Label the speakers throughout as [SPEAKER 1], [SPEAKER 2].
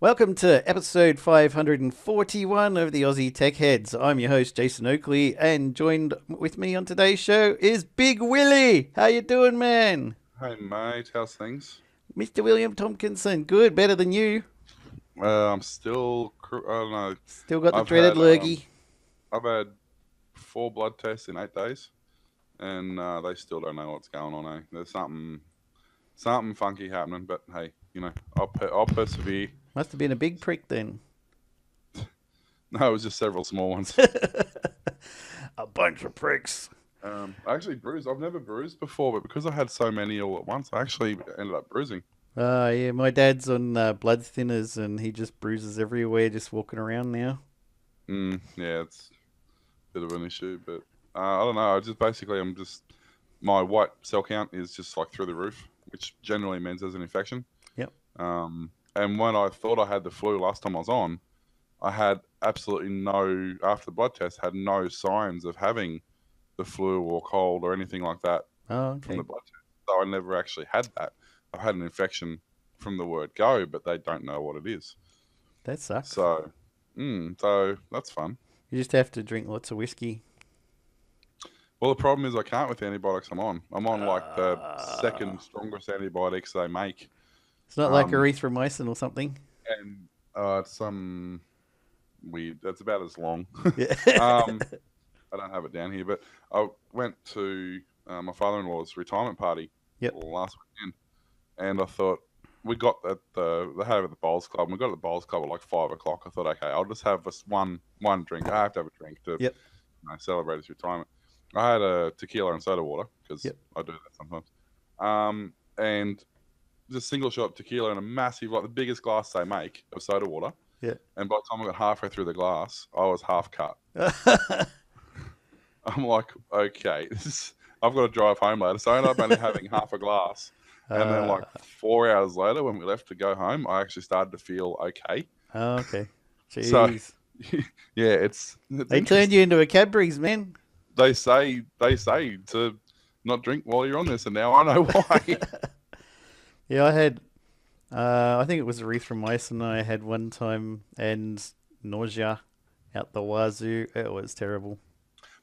[SPEAKER 1] Welcome to episode 541 of the Aussie Tech Heads. I'm your host, Jason Oakley, and joined with me on today's show is Big Willie. How you doing, man?
[SPEAKER 2] Hey mate, how's things?
[SPEAKER 1] Mr. William Tompkinson. Good, better than you.
[SPEAKER 2] I'm still, I don't know.
[SPEAKER 1] Still got the
[SPEAKER 2] I've
[SPEAKER 1] dreaded
[SPEAKER 2] had,
[SPEAKER 1] lurgy.
[SPEAKER 2] I've had 4 blood tests in 8 days, and they still don't know what's going on. There's something funky happening, but hey, I'll persevere.
[SPEAKER 1] Must have been a big prick then.
[SPEAKER 2] No, it was just several small ones.
[SPEAKER 1] A bunch of pricks.
[SPEAKER 2] I actually bruised. I've never bruised before, but because I had so many all at once, I actually ended up bruising.
[SPEAKER 1] Yeah, my dad's on blood thinners and he just bruises everywhere just walking around now.
[SPEAKER 2] Yeah, it's a bit of an issue, but I don't know. I just basically, my white cell count is just like through the roof, which generally means there's an infection.
[SPEAKER 1] Yep.
[SPEAKER 2] And when I thought I had the flu last time I was on, I had absolutely no, after the blood test, had no signs of having the flu or cold or anything like that
[SPEAKER 1] Oh,
[SPEAKER 2] from
[SPEAKER 1] okay.
[SPEAKER 2] the blood test. So I never actually had that. I've had an infection from the word go, but they don't know what it is.
[SPEAKER 1] That sucks.
[SPEAKER 2] So that's fun.
[SPEAKER 1] You just have to drink lots of whiskey.
[SPEAKER 2] Well, the problem is I can't with the antibiotics I'm on. I'm on like the second strongest antibiotics they make.
[SPEAKER 1] It's not like
[SPEAKER 2] Um,
[SPEAKER 1] erythromycin or something.
[SPEAKER 2] and it's some weird, that's about as long.
[SPEAKER 1] Yeah.
[SPEAKER 2] um, I don't have it down here, but I went to my father-in-law's retirement party
[SPEAKER 1] Yep.
[SPEAKER 2] last weekend, and I thought we got at they had it at the bowls club. And we got at the bowls club at like 5 o'clock. I thought, okay, I'll just have this one drink. I have to have a drink to
[SPEAKER 1] Yep.
[SPEAKER 2] celebrate his retirement. I had a tequila and soda water because
[SPEAKER 1] Yep.
[SPEAKER 2] I do that sometimes, and just single shot tequila in a massive, like the biggest glass they make of soda water.
[SPEAKER 1] Yeah.
[SPEAKER 2] And by the time I got halfway through the glass, I was half cut. I'm like, okay, I've got to drive home later. So I ended up only having half a glass. And then, like 4 hours later, when we left to go home, I actually started to feel okay.
[SPEAKER 1] Okay.
[SPEAKER 2] So,
[SPEAKER 1] Jeez.
[SPEAKER 2] yeah, it's
[SPEAKER 1] They turned you into a Cadbury's, man.
[SPEAKER 2] They say to not drink while you're on this, and now I know why.
[SPEAKER 1] Yeah, I had, I think it was erythromycin I had one time and nausea out the wazoo. It was terrible.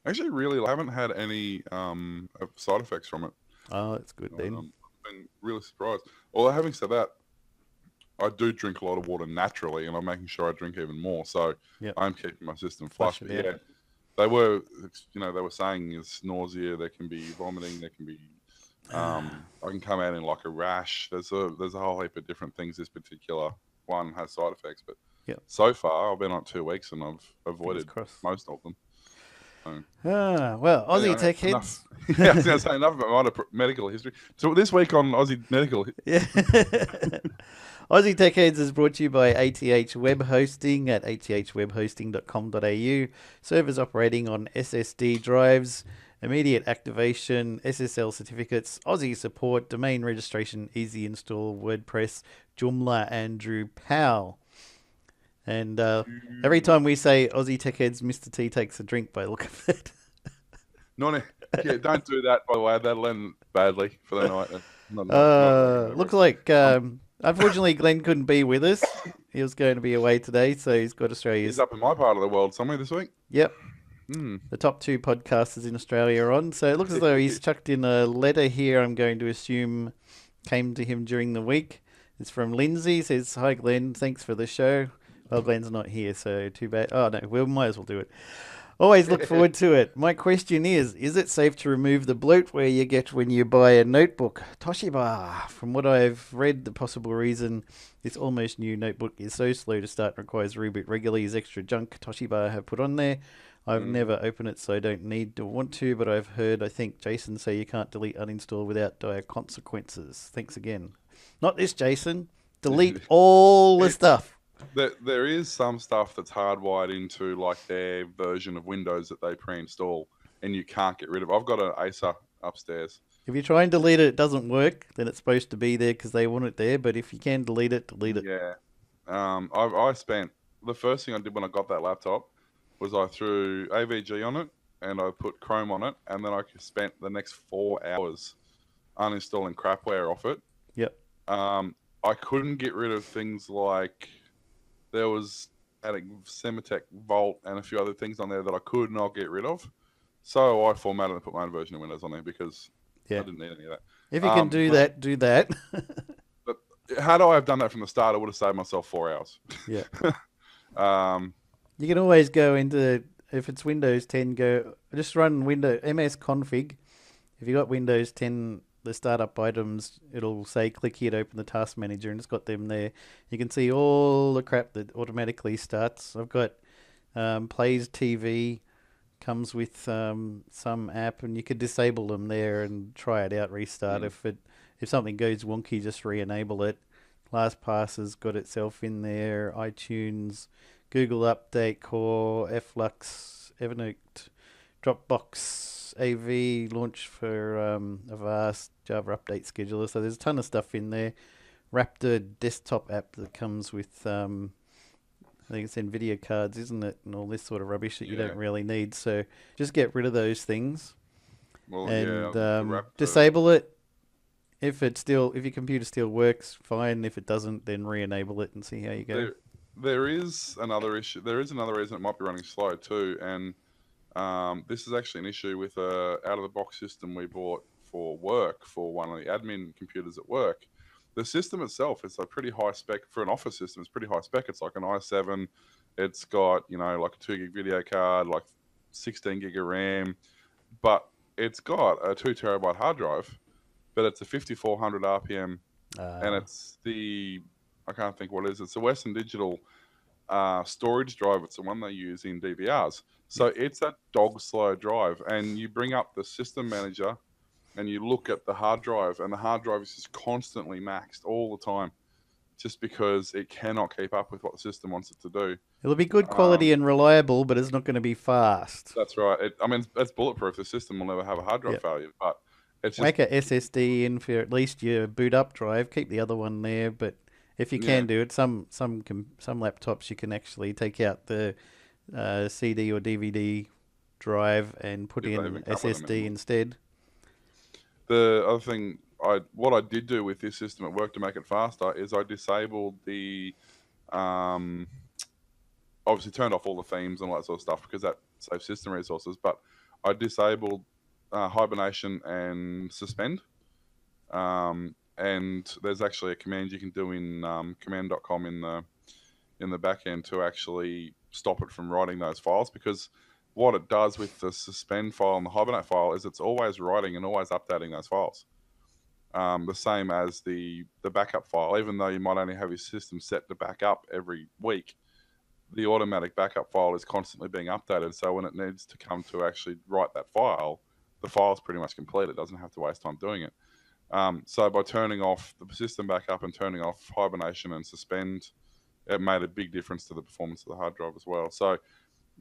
[SPEAKER 2] Actually, really, I haven't had any side effects from it.
[SPEAKER 1] Oh, that's good then.
[SPEAKER 2] I've been really surprised. Although having said that, I do drink a lot of water naturally, and I'm making sure I drink even more. So
[SPEAKER 1] Yep.
[SPEAKER 2] I'm keeping my system flush.
[SPEAKER 1] Flush it
[SPEAKER 2] But
[SPEAKER 1] out.
[SPEAKER 2] yeah, they were, they were saying is nausea. There can be vomiting. There can be, I can come out in like a rash. There's a whole heap of different things. This particular one has side effects, but
[SPEAKER 1] Yep.
[SPEAKER 2] so far I've been on 2 weeks and I've
[SPEAKER 1] Fingers
[SPEAKER 2] avoided
[SPEAKER 1] crossed.
[SPEAKER 2] most of them. So,
[SPEAKER 1] Well, Aussie
[SPEAKER 2] anyway,
[SPEAKER 1] Tech
[SPEAKER 2] enough.
[SPEAKER 1] Heads.
[SPEAKER 2] Yeah, I was going to say enough about my medical history. So this week on Aussie Medical,
[SPEAKER 1] Yeah. Aussie Tech Heads is brought to you by ATH Web Hosting at athwebhosting.com.au. Servers operating on SSD drives, immediate activation, SSL certificates, Aussie support, domain registration, easy install, WordPress, Joomla, Andrew Powell. And every time we say Aussie Tech Heads, Mr. T takes a drink by the look of it.
[SPEAKER 2] not yeah, don't do that by the way. That'll end badly for the night. Not
[SPEAKER 1] Looks like unfortunately Glenn couldn't be with us. He was going to be away today, so he's got
[SPEAKER 2] He's
[SPEAKER 1] Australia's.
[SPEAKER 2] up in my part of the world somewhere this week.
[SPEAKER 1] Yep,
[SPEAKER 2] Hmm.
[SPEAKER 1] the top two podcasters in Australia are on. So it looks as though he's chucked in a letter here. I'm going to assume came to him during the week. It's from Lindsay. Says, "Hi Glenn, thanks for the show." Well, Glenn's not here, so too bad. Oh no, we might as well do it. Always look forward to it. My question is it safe to remove the bloatware you get when you buy a notebook? Toshiba. From what I've read, the possible reason this almost new notebook is so slow to start and requires reboot regularly is extra junk Toshiba have put on there. I've never opened it, so I don't need to want to, but I've heard, I think, Jason say you can't delete uninstall without dire consequences. Thanks again. Not this, Jason. Delete all the stuff.
[SPEAKER 2] There is some stuff that's hardwired into like their version of Windows that they pre-install, and you can't get rid of. I've got an Acer upstairs.
[SPEAKER 1] If you try and delete it, it doesn't work, then it's supposed to be there because they want it there. But if you can delete it, delete it.
[SPEAKER 2] Yeah. I spent the first thing I did when I got that laptop was I threw AVG on it and I put Chrome on it, and then I spent the next 4 hours uninstalling crapware off it.
[SPEAKER 1] Yep.
[SPEAKER 2] I couldn't get rid of things like there was a Semitech Vault and a few other things on there that I could not get rid of. So I formatted and put my own version of Windows on there because I
[SPEAKER 1] Yeah.
[SPEAKER 2] didn't need any of that.
[SPEAKER 1] If you can do
[SPEAKER 2] But,
[SPEAKER 1] that, do that.
[SPEAKER 2] but had I have done that from the start, I would have saved myself 4 hours.
[SPEAKER 1] Yeah.
[SPEAKER 2] um,
[SPEAKER 1] You can always go into, if it's Windows 10, go just run Windows MS config. If you got Windows 10, the startup items, it'll say click here to open the task manager, and it's got them there. You can see all the crap that automatically starts. I've got Plays TV, comes with some app, and you could disable them there and try it out, restart. If something goes wonky, just re-enable it. LastPass has got itself in there. iTunes, Google Update Core, Flux, Evernote, Dropbox, AV, launch for Avast, Java Update Scheduler. So there's a ton of stuff in there. Raptor desktop app that comes with, I think it's NVIDIA cards, isn't it? And all this sort of rubbish that you don't really need. So just get rid of those things and disable it. If your computer still works, fine. If it doesn't, then re-enable it and see how you go.
[SPEAKER 2] There is another issue. There is another reason it might be running slow too, and this is actually an issue with a out-of-the-box system we bought for work for one of the admin computers at work. The system itself is a pretty high spec for an office system. It's pretty high spec. It's like an i7. It's got like a 2 gig video card, like 16 gig of RAM, but it's got a 2 terabyte hard drive, but it's a 5400 RPM, and it's I can't think what it is. It's a Western Digital storage drive. It's the one they use in DVRs. So it's a dog slow drive, and you bring up the system manager and you look at the hard drive, and the hard drive is just constantly maxed all the time, just because it cannot keep up with what the system wants it to do.
[SPEAKER 1] It'll be good quality and reliable, but it's not going to be fast.
[SPEAKER 2] That's right. It's bulletproof. The system will never have a hard drive failure, but it's just...
[SPEAKER 1] Whack a SSD in for at least your boot up drive. Keep the other one there, but if you can do it, some laptops you can actually take out the CD or DVD drive and put in SSD instead.
[SPEAKER 2] The other thing, what I did do with this system at work to make it faster is I disabled the, obviously turned off all the themes and all that sort of stuff because that saves system resources, but I disabled hibernation and suspend. And there's actually a command you can do in command.com in the back end to actually stop it from writing those files, because what it does with the suspend file and the hibernate file is it's always writing and always updating those files. The same as the backup file, even though you might only have your system set to back up every week, the automatic backup file is constantly being updated. So when it needs to come to actually write that file, the file is pretty much complete. It doesn't have to waste time doing it. So by turning off the system backup and turning off hibernation and suspend, it made a big difference to the performance of the hard drive as well. So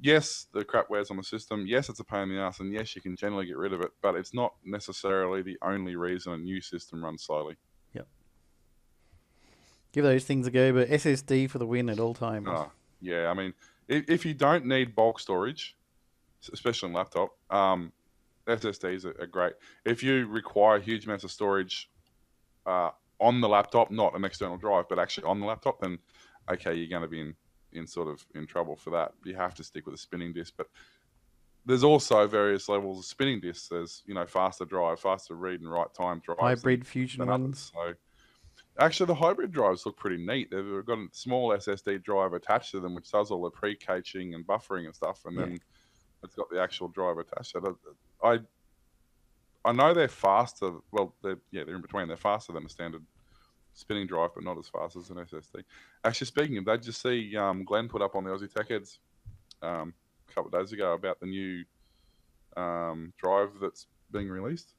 [SPEAKER 2] yes, the crap wears on the system. Yes, it's a pain in the ass, and yes, you can generally get rid of it, but it's not necessarily the only reason a new system runs slowly.
[SPEAKER 1] Yep. Give those things a go, but SSD for the win at all times.
[SPEAKER 2] Yeah, I mean, if you don't need bulk storage, especially on laptop, SSDs are great. If you require huge amounts of storage on the laptop, not an external drive, but actually on the laptop, then okay, you're going to be in trouble for that. You have to stick with a spinning disk. But there's also various levels of spinning disks. There's faster drive, faster read and write time drives.
[SPEAKER 1] Hybrid fusion ones.
[SPEAKER 2] So actually, the hybrid drives look pretty neat. They've got a small SSD drive attached to them, which does all the pre-caching and buffering and stuff, and then it's got the actual drive attached. So I know they're faster. Well, they're in between. They're faster than a standard spinning drive, but not as fast as an SSD. Actually, speaking of that, just see Glenn put up on the Aussie Tech Heads a couple of days ago about the new drive that's being released.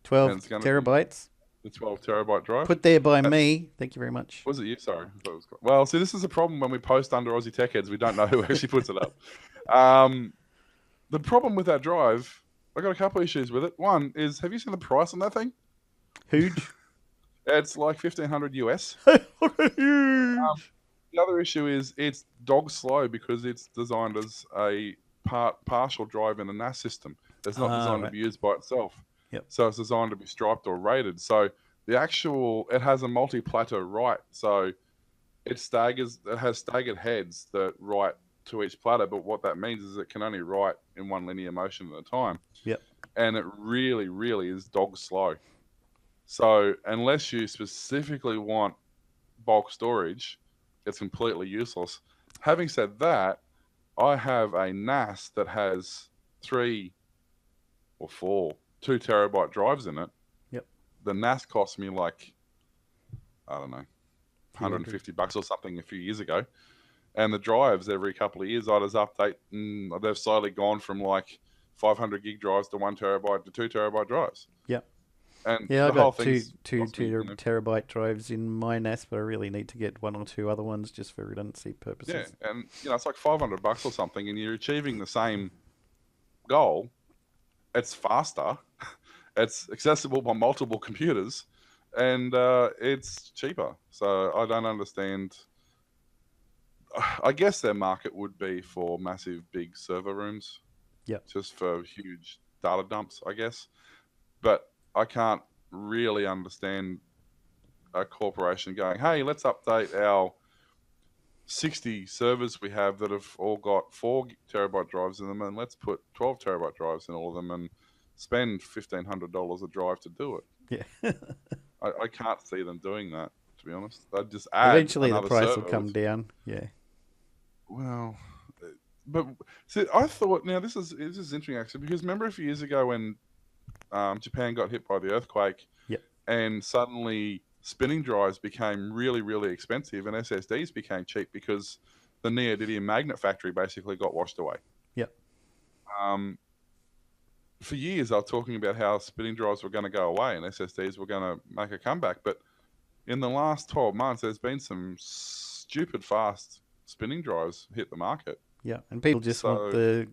[SPEAKER 1] 12 terabytes.
[SPEAKER 2] The 12 terabyte drive.
[SPEAKER 1] Put there by me. Thank you very much.
[SPEAKER 2] Was it you? Sorry. Well, see, this is a problem when we post under Aussie Tech Heads. We don't know who actually puts it up. The problem with that drive, I got a couple of issues with it. One is, have you seen the price on that thing?
[SPEAKER 1] Huge.
[SPEAKER 2] It's like $1,500 US.
[SPEAKER 1] Huge.
[SPEAKER 2] The other issue is it's dog slow because it's designed as a partial drive in a NAS system. It's not designed to be used by itself.
[SPEAKER 1] Yep.
[SPEAKER 2] So it's designed to be striped or rated. So it has a multi-platter write. So it has staggered heads that write to each platter, but what that means is it can only write in one linear motion at a time.
[SPEAKER 1] Yep.
[SPEAKER 2] And it really, really is dog slow. So unless you specifically want bulk storage, it's completely useless. Having said that, I have a NAS that has 3 or 4 2 terabyte drives in it.
[SPEAKER 1] Yep.
[SPEAKER 2] The NAS cost me like, I don't know, $150 or something a few years ago. And the drives, every couple of years, I just update, and they've slowly gone from like 500 gig drives to 1 terabyte to 2 terabyte drives.
[SPEAKER 1] Yep.
[SPEAKER 2] And
[SPEAKER 1] Yeah, I
[SPEAKER 2] the whole
[SPEAKER 1] got
[SPEAKER 2] thing
[SPEAKER 1] two terabyte drives in my NAS, but I really need to get 1 or 2 other ones just for redundancy purposes.
[SPEAKER 2] Yeah, and it's like $500 or something, and you're achieving the same goal. It's faster, it's accessible by multiple computers, and it's cheaper. So I don't understand. I guess their market would be for massive, big server rooms.
[SPEAKER 1] Yep.
[SPEAKER 2] Just for huge data dumps, I guess. But I can't really understand a corporation going, hey, let's update our 60 servers we have that have all got 4 terabyte drives in them, and let's put 12 terabyte drives in all of them and spend $1,500 a drive to do it.
[SPEAKER 1] Yeah.
[SPEAKER 2] I can't see them doing that, to be honest. They'd just add
[SPEAKER 1] Eventually the price will
[SPEAKER 2] server
[SPEAKER 1] come down. Yeah.
[SPEAKER 2] Well, but see, I thought now this is interesting actually, because remember a few years ago when Japan got hit by the earthquake,
[SPEAKER 1] Yep.
[SPEAKER 2] and suddenly spinning drives became really, really expensive, and SSDs became cheap because the neodymium magnet factory basically got washed away.
[SPEAKER 1] Yep.
[SPEAKER 2] For years, I was talking about how spinning drives were going to go away and SSDs were going to make a comeback, but in the last 12 months, there's been some stupid fast spinning drives hit the market.
[SPEAKER 1] Yeah, and people just want the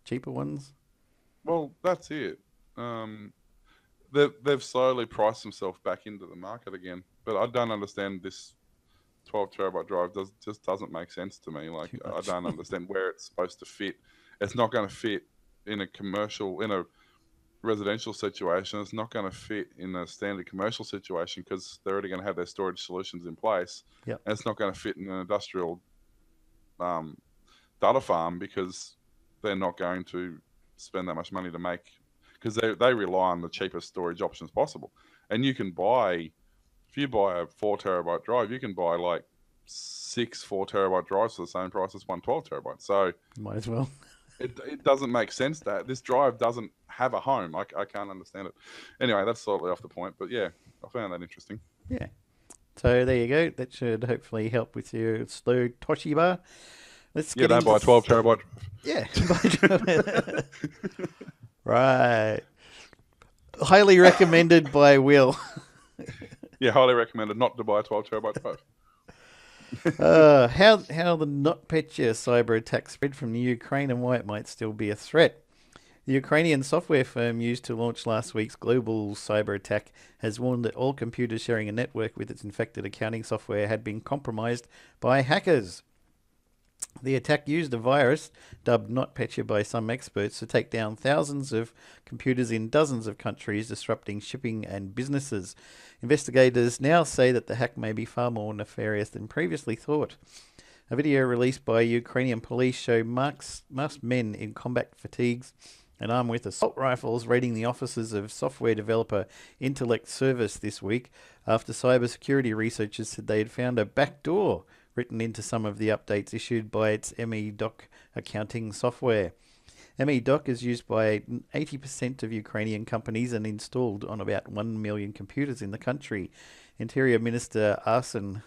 [SPEAKER 1] cheaper ones.
[SPEAKER 2] Well, that's it. They've slowly priced themselves back into the market again, but I don't understand this 12 terabyte drive. Just doesn't make sense to me. Like, I don't understand where it's supposed to fit. It's not going to fit in a residential situation. It's not going to fit in a standard commercial situation because they're already going to have their storage solutions in place.
[SPEAKER 1] Yep.
[SPEAKER 2] And it's not going to fit in an industrial data farm because they're not going to spend that much money to make, because they rely on the cheapest storage options possible. And you can buy, if you buy a 4 terabyte drive, you can buy like 6 4 terabyte drives for the same price as 1 12 terabyte. So
[SPEAKER 1] might as well.
[SPEAKER 2] It doesn't make sense that this drive doesn't have a home. I can't understand it. Anyway, that's slightly off the point, but yeah, I found that interesting.
[SPEAKER 1] Yeah. So there you go. That should hopefully help with your slow Toshiba.
[SPEAKER 2] Don't buy a 12 terabyte.
[SPEAKER 1] Yeah. Right. Highly recommended by Will.
[SPEAKER 2] Yeah, highly recommended not to buy a 12 terabyte drive.
[SPEAKER 1] How the NotPetya cyber attack spread from the Ukraine and why it might still be a threat. The Ukrainian software firm used to launch last week's global cyber attack has warned that all computers sharing a network with its infected accounting software had been compromised by hackers. The attack used a virus, dubbed NotPetya by some experts, to take down thousands of computers in dozens of countries, disrupting shipping and businesses. Investigators now say that the hack may be far more nefarious than previously thought. A video released by Ukrainian police showed masked men in combat fatigues and armed with assault rifles raiding the offices of software developer Intellect Service this week after cybersecurity researchers said they had found a backdoor written into some of the updates issued by its ME-Doc accounting software. ME-Doc is used by 80% of Ukrainian companies and installed on about 1 million computers in the country. Interior Minister Arsen...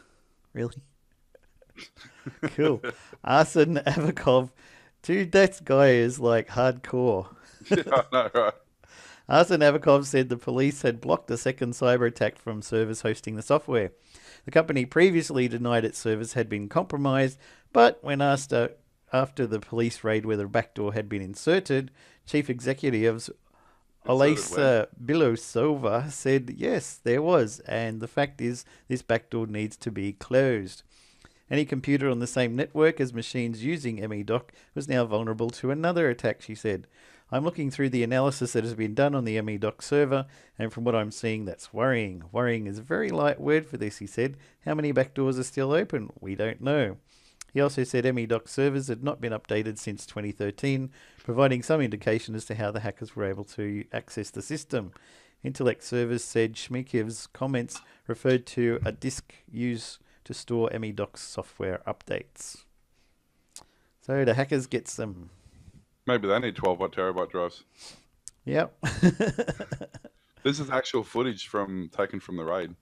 [SPEAKER 1] Really? Cool. Arsen Avakov. Dude, that guy is like hardcore.
[SPEAKER 2] Yeah, I know, right?
[SPEAKER 1] Arsen Avakov said the police had blocked a second cyber attack from servers hosting the software. The company previously denied its servers had been compromised, but when asked after the police raid whether a backdoor had been inserted, Chief Executive Olesa Bilosova said yes, there was, and the fact is this backdoor needs to be closed. Any computer on the same network as machines using ME-Doc was now vulnerable to another attack, she said. I'm looking through the analysis that has been done on the ME.doc server, and from what I'm seeing, that's worrying. Worrying is a very light word for this, he said. How many backdoors are still open? We don't know. He also said ME.doc servers had not been updated since 2013, providing some indication as to how the hackers were able to access the system. Intellect servers said Shmikiv's comments referred to a disk used to store ME.doc's software updates. So the hackers get some.
[SPEAKER 2] Maybe they need 12 terabyte drives.
[SPEAKER 1] Yep.
[SPEAKER 2] This is actual footage taken from the raid.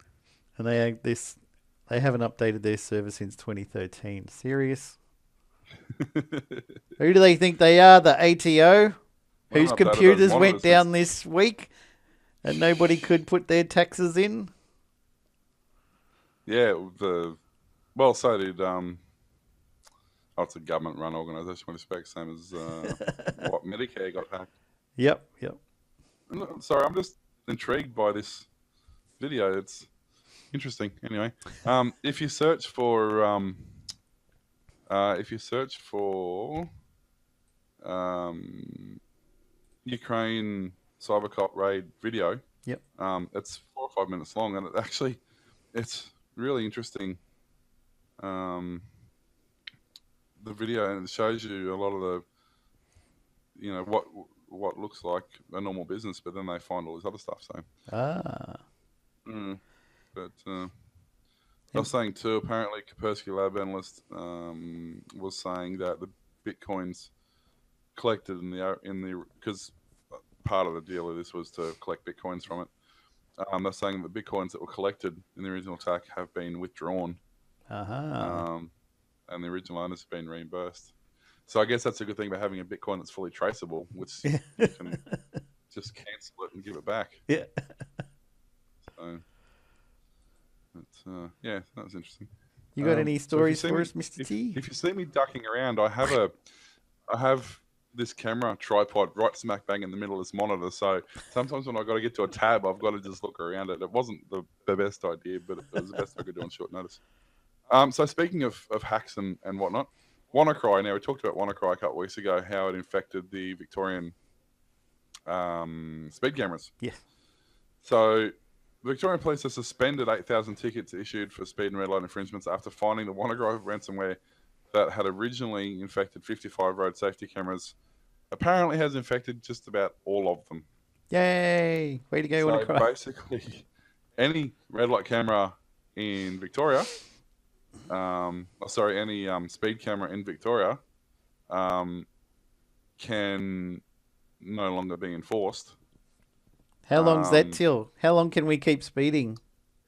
[SPEAKER 1] And they haven't updated their server since 2013. Serious? Who do they think they are? The ATO? Whose computers went down this week and nobody could put their taxes in?
[SPEAKER 2] Yeah, so did it's a government-run organisation. I expect same as what Medicare got hacked.
[SPEAKER 1] Yep.
[SPEAKER 2] Sorry, I'm just intrigued by this video. It's interesting. Anyway, if you search for Ukraine cybercop raid video,
[SPEAKER 1] yep,
[SPEAKER 2] it's 4 or 5 minutes long, and it's really interesting. The video, and it shows you a lot of the, what looks like a normal business, but then they find all this other stuff. So but I was saying too, apparently Kaspersky Lab analyst was saying that the bitcoins collected in the because part of the deal of this was to collect bitcoins from it. They're saying the bitcoins that were collected in the original attack have been withdrawn. And the original owners have been reimbursed. So I guess that's a good thing about having a Bitcoin that's fully traceable, which you can just cancel it and give it back.
[SPEAKER 1] Yeah.
[SPEAKER 2] So, yeah, that was interesting.
[SPEAKER 1] You got any stories for us, Mr. T?
[SPEAKER 2] If you see me ducking around, I have this camera tripod right smack bang in the middle of this monitor. So sometimes when I got to get to a tab, I've got to just look around it. It wasn't the best idea, but it was the best I could do on short notice. So speaking of hacks and whatnot, WannaCry. Now we talked about WannaCry a couple of weeks ago, how it infected the Victorian speed cameras.
[SPEAKER 1] Yeah.
[SPEAKER 2] So the Victorian police have suspended 8,000 tickets issued for speed and red light infringements after finding the WannaCry ransomware that had originally infected 55 road safety cameras apparently has infected just about all of them.
[SPEAKER 1] Yay! Way to go,
[SPEAKER 2] so
[SPEAKER 1] WannaCry.
[SPEAKER 2] Basically, any red light camera in Victoria, any speed camera in Victoria can no longer be enforced.
[SPEAKER 1] How long's that till? How long can we keep speeding?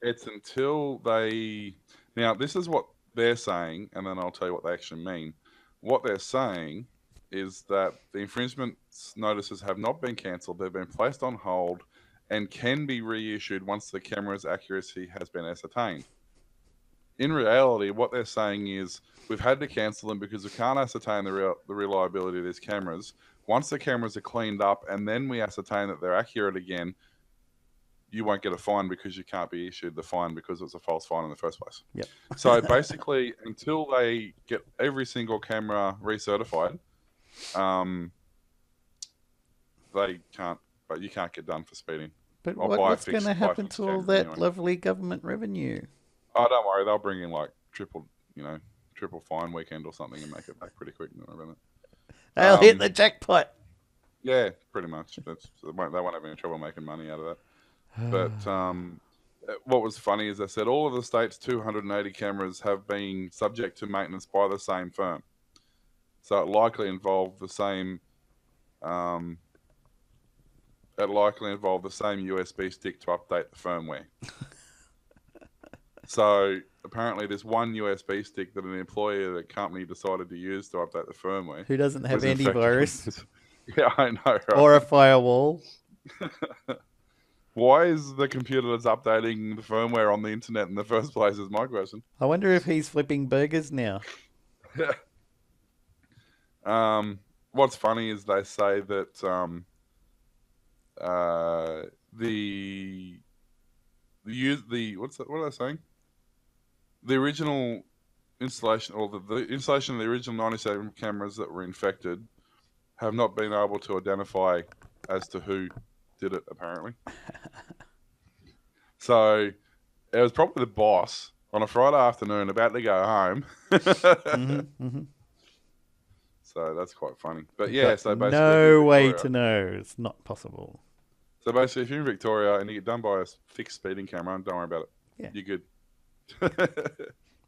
[SPEAKER 2] It's until they... Now, this is what they're saying, and then I'll tell you what they actually mean. What they're saying is that the infringement notices have not been cancelled. They've been placed on hold and can be reissued once the camera's accuracy has been ascertained. In reality, what they're saying is we've had to cancel them because we can't ascertain the reliability of these cameras. Once the cameras are cleaned up and then we ascertain that they're accurate again, you won't get a fine because you can't be issued the fine because it's a false fine in the first place.
[SPEAKER 1] Yep.
[SPEAKER 2] So basically, until they get every single camera recertified, they can't. But you can't get done for speeding.
[SPEAKER 1] But what's going to happen to all that lovely government revenue?
[SPEAKER 2] Oh, don't worry. They'll bring in like triple fine weekend or something and make it back pretty quick.
[SPEAKER 1] They'll hit the jackpot.
[SPEAKER 2] Yeah, pretty much. They won't have any trouble making money out of that. But what was funny is they said all of the state's 280 cameras have been subject to maintenance by the same firm. So it likely involved the same. It likely involved the same USB stick to update the firmware. So apparently, there's one USB stick that an employee of the company decided to use to update the firmware.
[SPEAKER 1] Who doesn't have antivirus?
[SPEAKER 2] Yeah, I know. Right?
[SPEAKER 1] Or a firewall.
[SPEAKER 2] Why is the computer that's updating the firmware on the internet in the first place is my question.
[SPEAKER 1] I wonder if he's flipping burgers now.
[SPEAKER 2] What's funny is they say that what are they saying? The original installation, or the installation of the original 97 cameras that were infected have not been able to identify as to who did it, apparently. So it was probably the boss on a Friday afternoon about to go home. So that's quite funny. But yeah, so basically,
[SPEAKER 1] no way to know. It's not possible.
[SPEAKER 2] So basically, if you're in Victoria and you get done by a fixed speeding camera, don't worry about it.
[SPEAKER 1] Yeah.
[SPEAKER 2] You're good.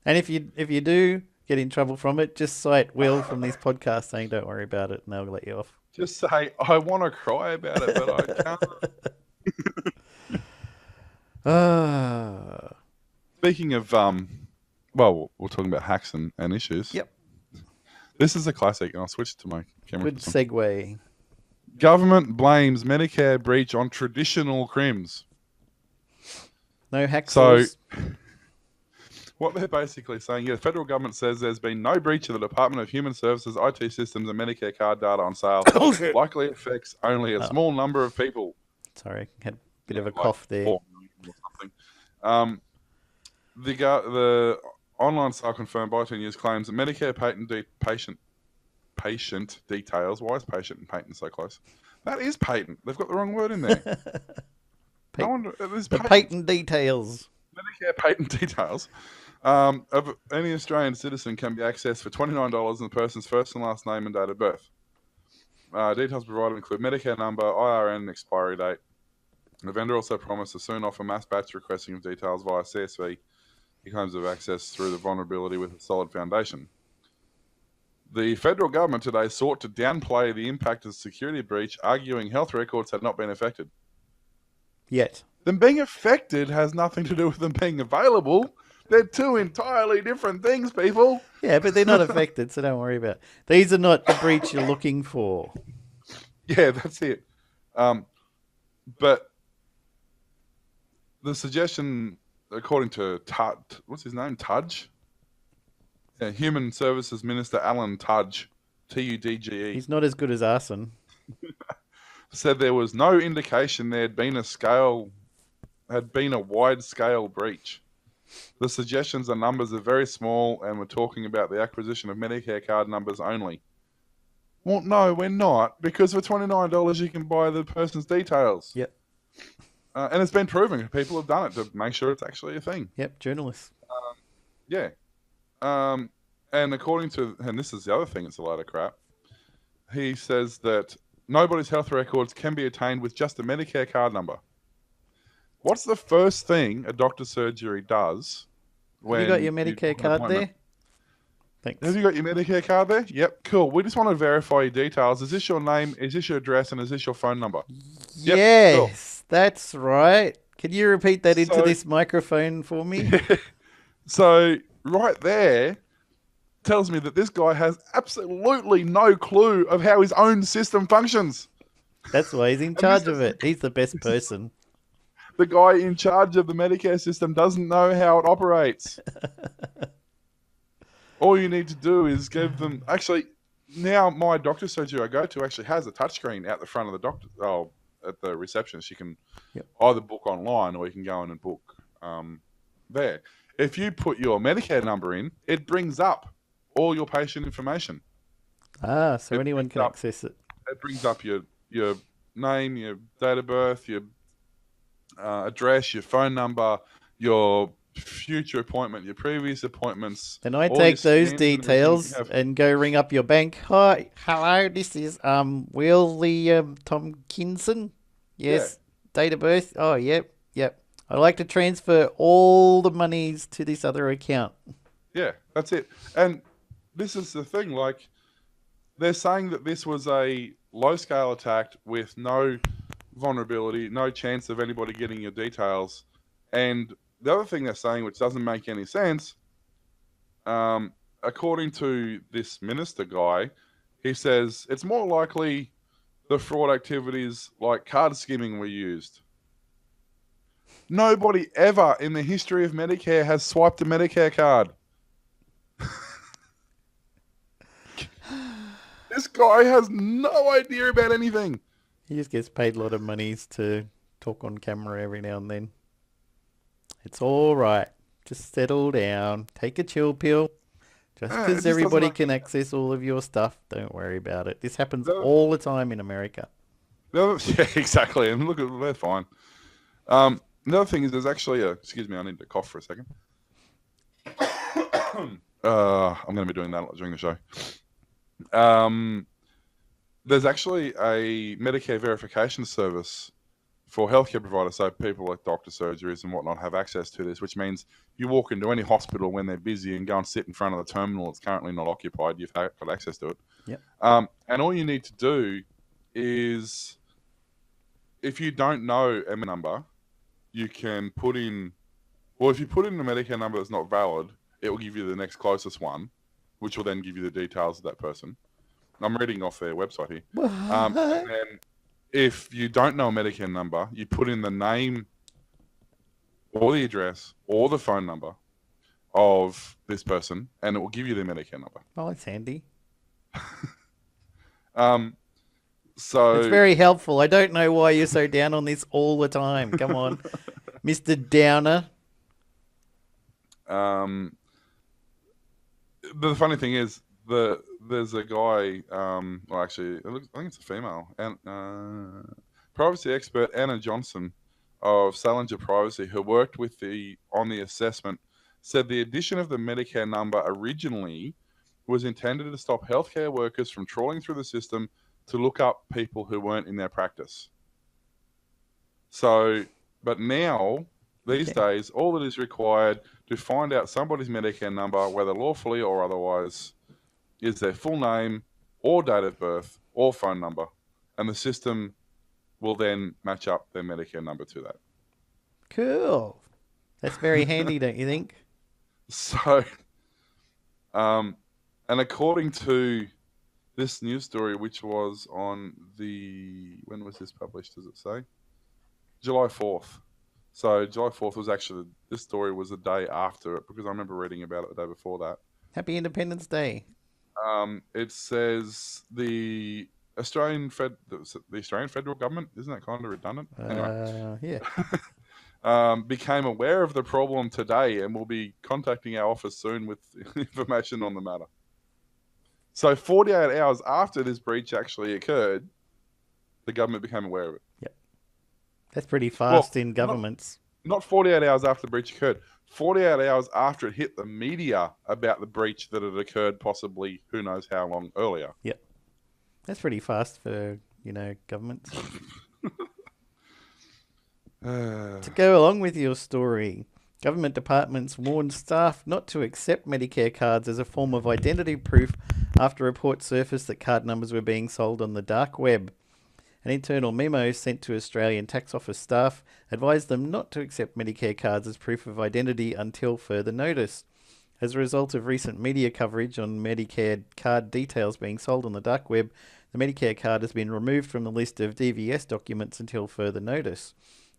[SPEAKER 1] And if you do get in trouble from it, just cite Will from this podcast saying don't worry about it and they'll let you off.
[SPEAKER 2] Just say, I want to cry about it, but I can't. Speaking of, well, we're talking about hacks and issues.
[SPEAKER 1] Yep.
[SPEAKER 2] This is a classic, and I'll switch to my camera.
[SPEAKER 1] Good segue.
[SPEAKER 2] Government blames Medicare breach on traditional crims.
[SPEAKER 1] No hacks.
[SPEAKER 2] So, what they're basically saying, the federal government says there's been no breach of the Department of Human Services, IT systems, and Medicare card data on sale. Likely affects only a small number of people.
[SPEAKER 1] Sorry, had a bit of a cough there.
[SPEAKER 2] 4 million or something. The online sale confirmed by 10 years claims that Medicare patient details. Why is patient and patent so close? That is patent. They've got the wrong word in there.
[SPEAKER 1] Patent details.
[SPEAKER 2] Medicare patent details of any Australian citizen can be accessed for $29 in the person's first and last name and date of birth. Details provided include Medicare number, IRN, and expiry date. The vendor also promised to soon offer mass batch requesting of details via CSV. He claims of access through the vulnerability with a solid foundation. The federal government today sought to downplay the impact of the security breach, arguing health records had not been affected.
[SPEAKER 1] Yet.
[SPEAKER 2] Them being affected has nothing to do with them being available. They're two entirely different things, people.
[SPEAKER 1] Yeah, but they're not affected, so don't worry about it. These are not the breach you're looking for.
[SPEAKER 2] Yeah, that's it. But the suggestion, according to what's his name? Tudge? Yeah, Human Services Minister Alan Tudge, Tudge.
[SPEAKER 1] He's not as good as Arson.
[SPEAKER 2] Said there was no indication there had been a wide-scale breach. The suggestions and numbers are very small, and we're talking about the acquisition of Medicare card numbers only. Well, no, we're not, because for $29 you can buy the person's details.
[SPEAKER 1] Yep.
[SPEAKER 2] And it's been proven. People have done it to make sure it's actually a thing.
[SPEAKER 1] Yep, journalists.
[SPEAKER 2] Yeah. And according to, and this is the other thing, it's a load of crap. He says that nobody's health records can be attained with just a Medicare card number. What's the first thing a doctor's surgery does when
[SPEAKER 1] you got your Medicare card there? Thanks.
[SPEAKER 2] Have you got your Medicare card there? Yep, cool. We just want to verify your details. Is this your name? Is this your address? And is this your phone number?
[SPEAKER 1] Yep, yes, cool. That's right. Can you repeat that into this microphone for me?
[SPEAKER 2] So right there tells me that this guy has absolutely no clue of how his own system functions.
[SPEAKER 1] That's why he's in charge of it. He's the best person.
[SPEAKER 2] The guy in charge of the Medicare system doesn't know how it operates. All you need to do is give them... Actually, now my doctor's surgery I go to actually has a touchscreen out the front of the doctor. Oh, at the receptionist. You can either book online or you can go in and book there. If you put your Medicare number in, it brings up all your patient information.
[SPEAKER 1] So anyone can access it.
[SPEAKER 2] It brings up your name, your date of birth, your address, your phone number, your future appointment, your previous appointments.
[SPEAKER 1] And I take those details and go ring up your bank. Hi, hello, this is Willie Tomkinson. Yes, date of birth. Oh, yep. I'd like to transfer all the monies to this other account.
[SPEAKER 2] Yeah, that's it. And this is the thing, like, they're saying that this was a low-scale attack with no vulnerability, no chance of anybody getting your details. And the other thing they're saying, which doesn't make any sense, according to this minister guy, he says it's more likely the fraud activities like card skimming were used. Nobody ever in the history of Medicare has swiped a Medicare card. This guy has no idea about anything.
[SPEAKER 1] He just gets paid a lot of monies to talk on camera every now and then. It's all right. Just settle down. Take a chill pill. Just
[SPEAKER 2] It
[SPEAKER 1] because
[SPEAKER 2] just doesn't
[SPEAKER 1] everybody
[SPEAKER 2] make
[SPEAKER 1] can
[SPEAKER 2] any
[SPEAKER 1] access all of your stuff, don't worry about it. This happens
[SPEAKER 2] sense.
[SPEAKER 1] all the time in America.
[SPEAKER 2] Yeah, exactly. And look, they're fine. The other thing is, there's actually a. Excuse me, I need to cough for a second. I'm going to be doing that during the show. There's actually a Medicare verification service for healthcare providers, so people like doctor surgeries and whatnot have access to this, which means you walk into any hospital when they're busy and go and sit in front of the terminal that's currently not occupied, you've got access to it.
[SPEAKER 1] Yep.
[SPEAKER 2] And all you need to do is, if you don't know a number, you can put in, well, if you put in a Medicare number that's not valid, it will give you the next closest one, which will then give you the details of that person. I'm reading off their website here. And then if you don't know a Medicare number, you put in the name or the address or the phone number of this person, and it will give you the Medicare number.
[SPEAKER 1] Oh, that's handy.
[SPEAKER 2] So
[SPEAKER 1] It's very helpful. I don't know why you're so down on this all the time. Come on, Mr. Downer.
[SPEAKER 2] The funny thing is, there's a guy. Well, actually, I think it's a female, and privacy expert Anna Johnson of Salinger Privacy, who worked with on the assessment, said the addition of the Medicare number originally was intended to stop healthcare workers from trawling through the system to look up people who weren't in their practice. So, but now, these days, all that is required to find out somebody's Medicare number, whether lawfully or otherwise, is their full name or date of birth or phone number. And the system will then match up their Medicare number to that.
[SPEAKER 1] Cool. That's very handy, don't you think?
[SPEAKER 2] So, and according to this news story, which was on when was this published, does it say? July 4th. So July 4th was actually, this story was the day after it, because I remember reading about it the day before that.
[SPEAKER 1] Happy Independence Day.
[SPEAKER 2] It says the Australian federal government, isn't that kind of redundant?
[SPEAKER 1] Yeah.
[SPEAKER 2] Became aware of the problem today and will be contacting our office soon with information on the matter. So 48 hours after this breach actually occurred, the government became aware of it.
[SPEAKER 1] Yep. That's pretty fast in governments.
[SPEAKER 2] Not 48 hours after the breach occurred. 48 hours after it hit the media about the breach that had occurred possibly who knows how long earlier.
[SPEAKER 1] Yep. That's pretty fast for, governments. To go along with your story, government departments warned staff not to accept Medicare cards as a form of identity proof after reports surfaced that card numbers were being sold on the dark web. An internal memo sent to Australian Tax Office staff advised them not to accept Medicare cards as proof of identity until further notice. As a result of recent media coverage on Medicare card details being sold on the dark web, the Medicare card has been removed from the list of DVS documents until further notice.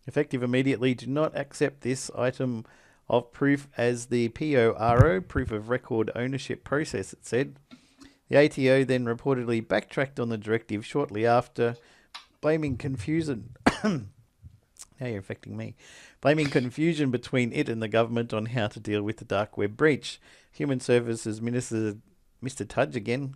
[SPEAKER 1] Effective immediately, do not accept this item of proof as the PORO, proof of record ownership process, it said. The ATO then reportedly backtracked on the directive shortly after, blaming confusion. Now you're affecting me. Blaming confusion between it and the government on how to deal with the dark web breach. Human Services Minister Mr. Tudge again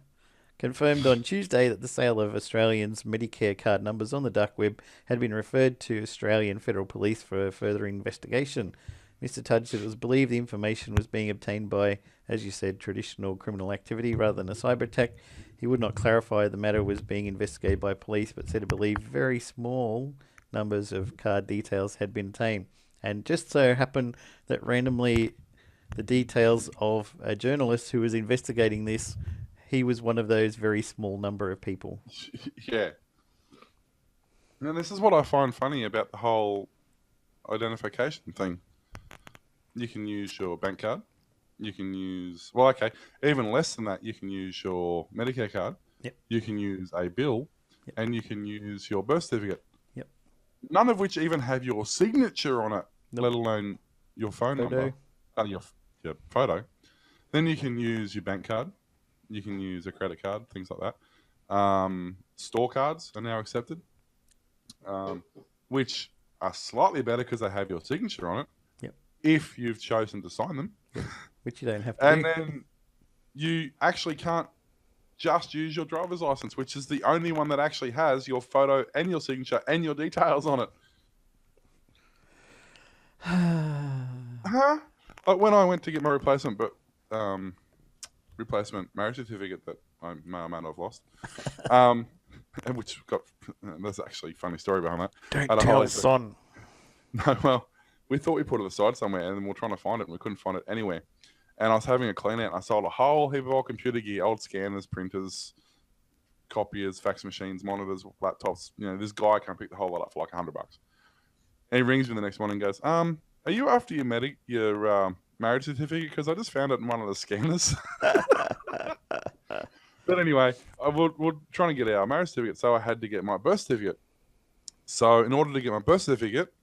[SPEAKER 1] confirmed on Tuesday that the sale of Australians' Medicare card numbers on the dark web had been referred to Australian Federal Police for further investigation. Mr. Tudge said it was believed the information was being obtained by, as you said, traditional criminal activity rather than a cyber attack. He would not clarify the matter was being investigated by police, but said he believed very small numbers of card details had been obtained. And just so happened that randomly the details of a journalist who was investigating this, he was one of those very small number of people.
[SPEAKER 2] Yeah. And this is what I find funny about the whole identification thing. You can use your bank card. You can use, even less than that, you can use your Medicare card.
[SPEAKER 1] Yep.
[SPEAKER 2] You can use a bill. Yep. And you can use your birth certificate.
[SPEAKER 1] Yep.
[SPEAKER 2] None of which even have your signature on it, let alone your phone number. Your photo. Then you can use your bank card. You can use a credit card, things like that. Store cards are now accepted, which are slightly better because they have your signature on it.
[SPEAKER 1] Yep.
[SPEAKER 2] If you've chosen to sign them.
[SPEAKER 1] Yep. Which you don't have to
[SPEAKER 2] and
[SPEAKER 1] do.
[SPEAKER 2] then you actually can't just use your driver's license, which is the only one that actually has your photo and your signature and your details on it. Huh? Like when I went to get my replacement marriage certificate that I may or may not have lost, which got there's actually a funny story behind that.
[SPEAKER 1] Don't tell, son.
[SPEAKER 2] No, well, we thought we put it aside somewhere, and then we were trying to find it, and we couldn't find it anywhere. And I was having a clean out, and I sold a whole heap of old computer gear, old scanners, printers, copiers, fax machines, monitors, laptops. This guy can pick the whole lot up for like $100. And he rings me the next morning and goes, "Are you after your marriage certificate? Because I just found it in one of the scanners." But anyway, we're trying to get our marriage certificate, so I had to get my birth certificate. So in order to get my birth certificate,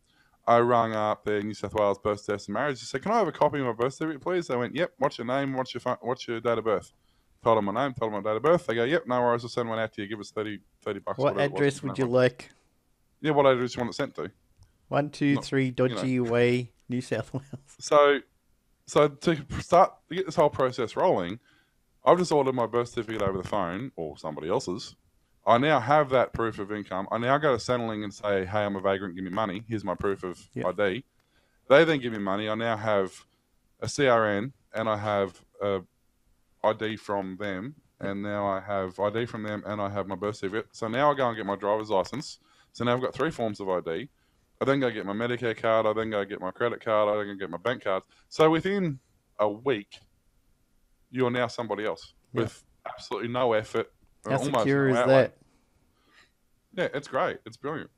[SPEAKER 2] I rang up the New South Wales Birth, Deaths and Marriages. I said, "Can I have a copy of my birth certificate, please?" They went, "Yep. What's your name? What's your date of birth?" Told them my name, told them my date of birth. They go, "Yep, no worries. I'll send one out to you. Give us $30
[SPEAKER 1] What address would you like?
[SPEAKER 2] Yeah, what address do you want it sent to?
[SPEAKER 1] 123 Dodgy Way, New South Wales.
[SPEAKER 2] So to get this whole process rolling, I've just ordered my birth certificate over the phone, or somebody else's. I now have that proof of income. I now go to Centrelink and say, "Hey, I'm a vagrant. Give me money. Here's my proof of ID." They then give me money. I now have a CRN, and I have a ID from them, and now I have ID from them, and I have my birth certificate. So now I go and get my driver's license. So now I've got 3 forms of ID. I then go get my Medicare card. I then go get my credit card. I then go get my bank card. So within a week, you are now somebody else with absolutely no effort.
[SPEAKER 1] How secure is that?
[SPEAKER 2] Yeah, it's great. It's brilliant.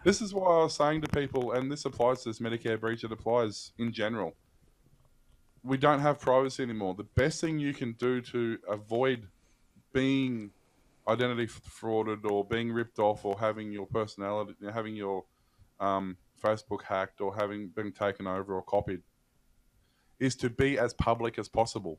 [SPEAKER 2] This is why I was saying to people, and this applies to this Medicare breach, it applies in general. We don't have privacy anymore. The best thing you can do to avoid being identity frauded or being ripped off or having your personality, having your Facebook hacked or having been taken over or copied is to be as public as possible.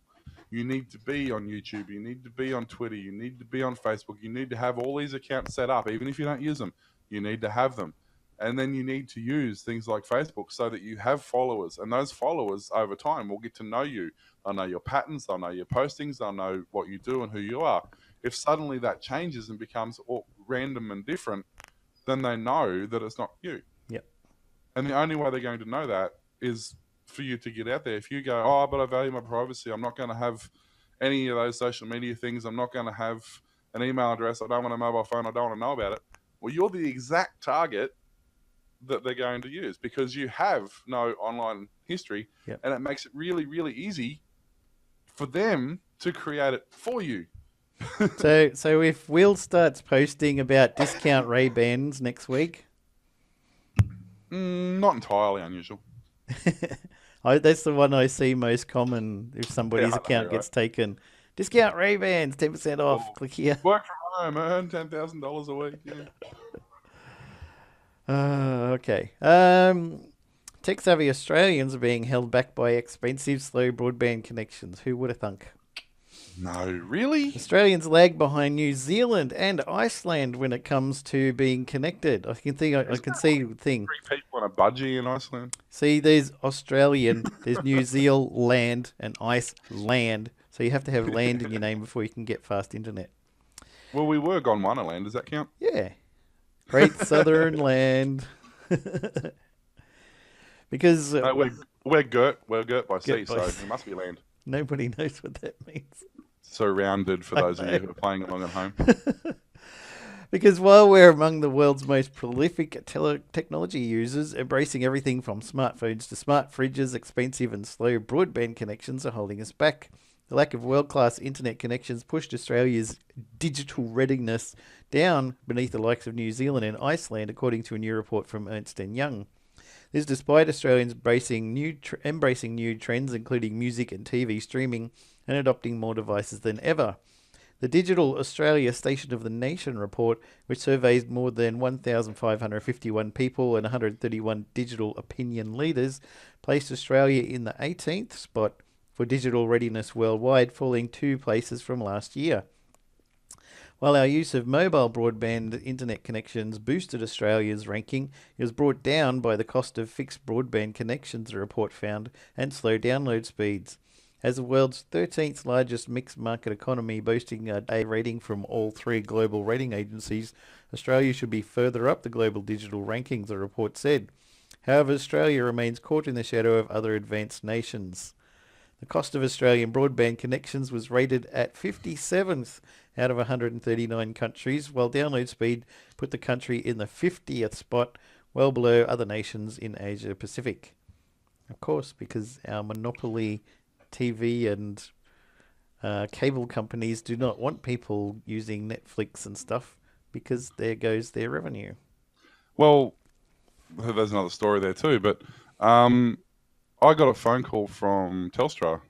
[SPEAKER 2] You need to be on YouTube. You need to be on Twitter. You need to be on Facebook. You need to have all these accounts set up, even if you don't use them. You need to have them. And then you need to use things like Facebook so that you have followers. And those followers over time will get to know you. They'll know your patterns. They'll know your postings. They'll know what you do and who you are. If suddenly that changes and becomes random and different, then they know that it's not you.
[SPEAKER 1] Yep.
[SPEAKER 2] And the only way they're going to know that is for you to get out there. If you go, "Oh, but I value my privacy. I'm not going to have any of those social media things. I'm not going to have an email address. I don't want a mobile phone. I don't want to know about it." Well, you're the exact target that they're going to use because you have no online history, and it makes it really, really easy for them to create it for you.
[SPEAKER 1] So if Will starts posting about discount Ray-Bans next week,
[SPEAKER 2] not entirely unusual.
[SPEAKER 1] That's the one I see most common if somebody's account gets taken. Discount Ray-Bans, 10% off. Click here.
[SPEAKER 2] Work from home, earn $10,000 a week. Yeah.
[SPEAKER 1] Okay. Tech-savvy Australians are being held back by expensive, slow broadband connections. Who would have thunk?
[SPEAKER 2] No, really?
[SPEAKER 1] Australians lag behind New Zealand and Iceland when it comes to being connected. I can see the thing.
[SPEAKER 2] 3 people in a budgie in Iceland.
[SPEAKER 1] See, there's Australian, there's New Zealand and Iceland. So you have to have land in your name before you can get fast internet.
[SPEAKER 2] Well, we were Gondwana land. Does that count?
[SPEAKER 1] Yeah. Great Southern Land. Because
[SPEAKER 2] we're girt by sea, so it must be land.
[SPEAKER 1] Nobody knows what that means.
[SPEAKER 2] Surrounded for those of you who are playing along at home.
[SPEAKER 1] Because while we're among the world's most prolific technology users, embracing everything from smartphones to smart fridges, expensive and slow broadband connections are holding us back. The lack of world-class internet connections pushed Australia's digital readiness down beneath the likes of New Zealand and Iceland, according to a new report from Ernst & Young. This despite Australians embracing new trends, including music and TV streaming, and adopting more devices than ever. The Digital Australia Station of the Nation report, which surveys more than 1,551 people and 131 digital opinion leaders, placed Australia in the 18th spot for digital readiness worldwide, falling 2 places from last year. While our use of mobile broadband internet connections boosted Australia's ranking, it was brought down by the cost of fixed broadband connections, the report found, and slow download speeds. As the world's 13th largest mixed market economy, boasting a A rating from all three global rating agencies, Australia should be further up the global digital rankings, the report said. However, Australia remains caught in the shadow of other advanced nations. The cost of Australian broadband connections was rated at 57th out of 139 countries, while download speed put the country in the 50th spot, well below other nations in Asia Pacific. Of course, because our monopoly TV and cable companies do not want people using Netflix and stuff because there goes their revenue.
[SPEAKER 2] Well, there's another story there too, but I got a phone call from Telstra,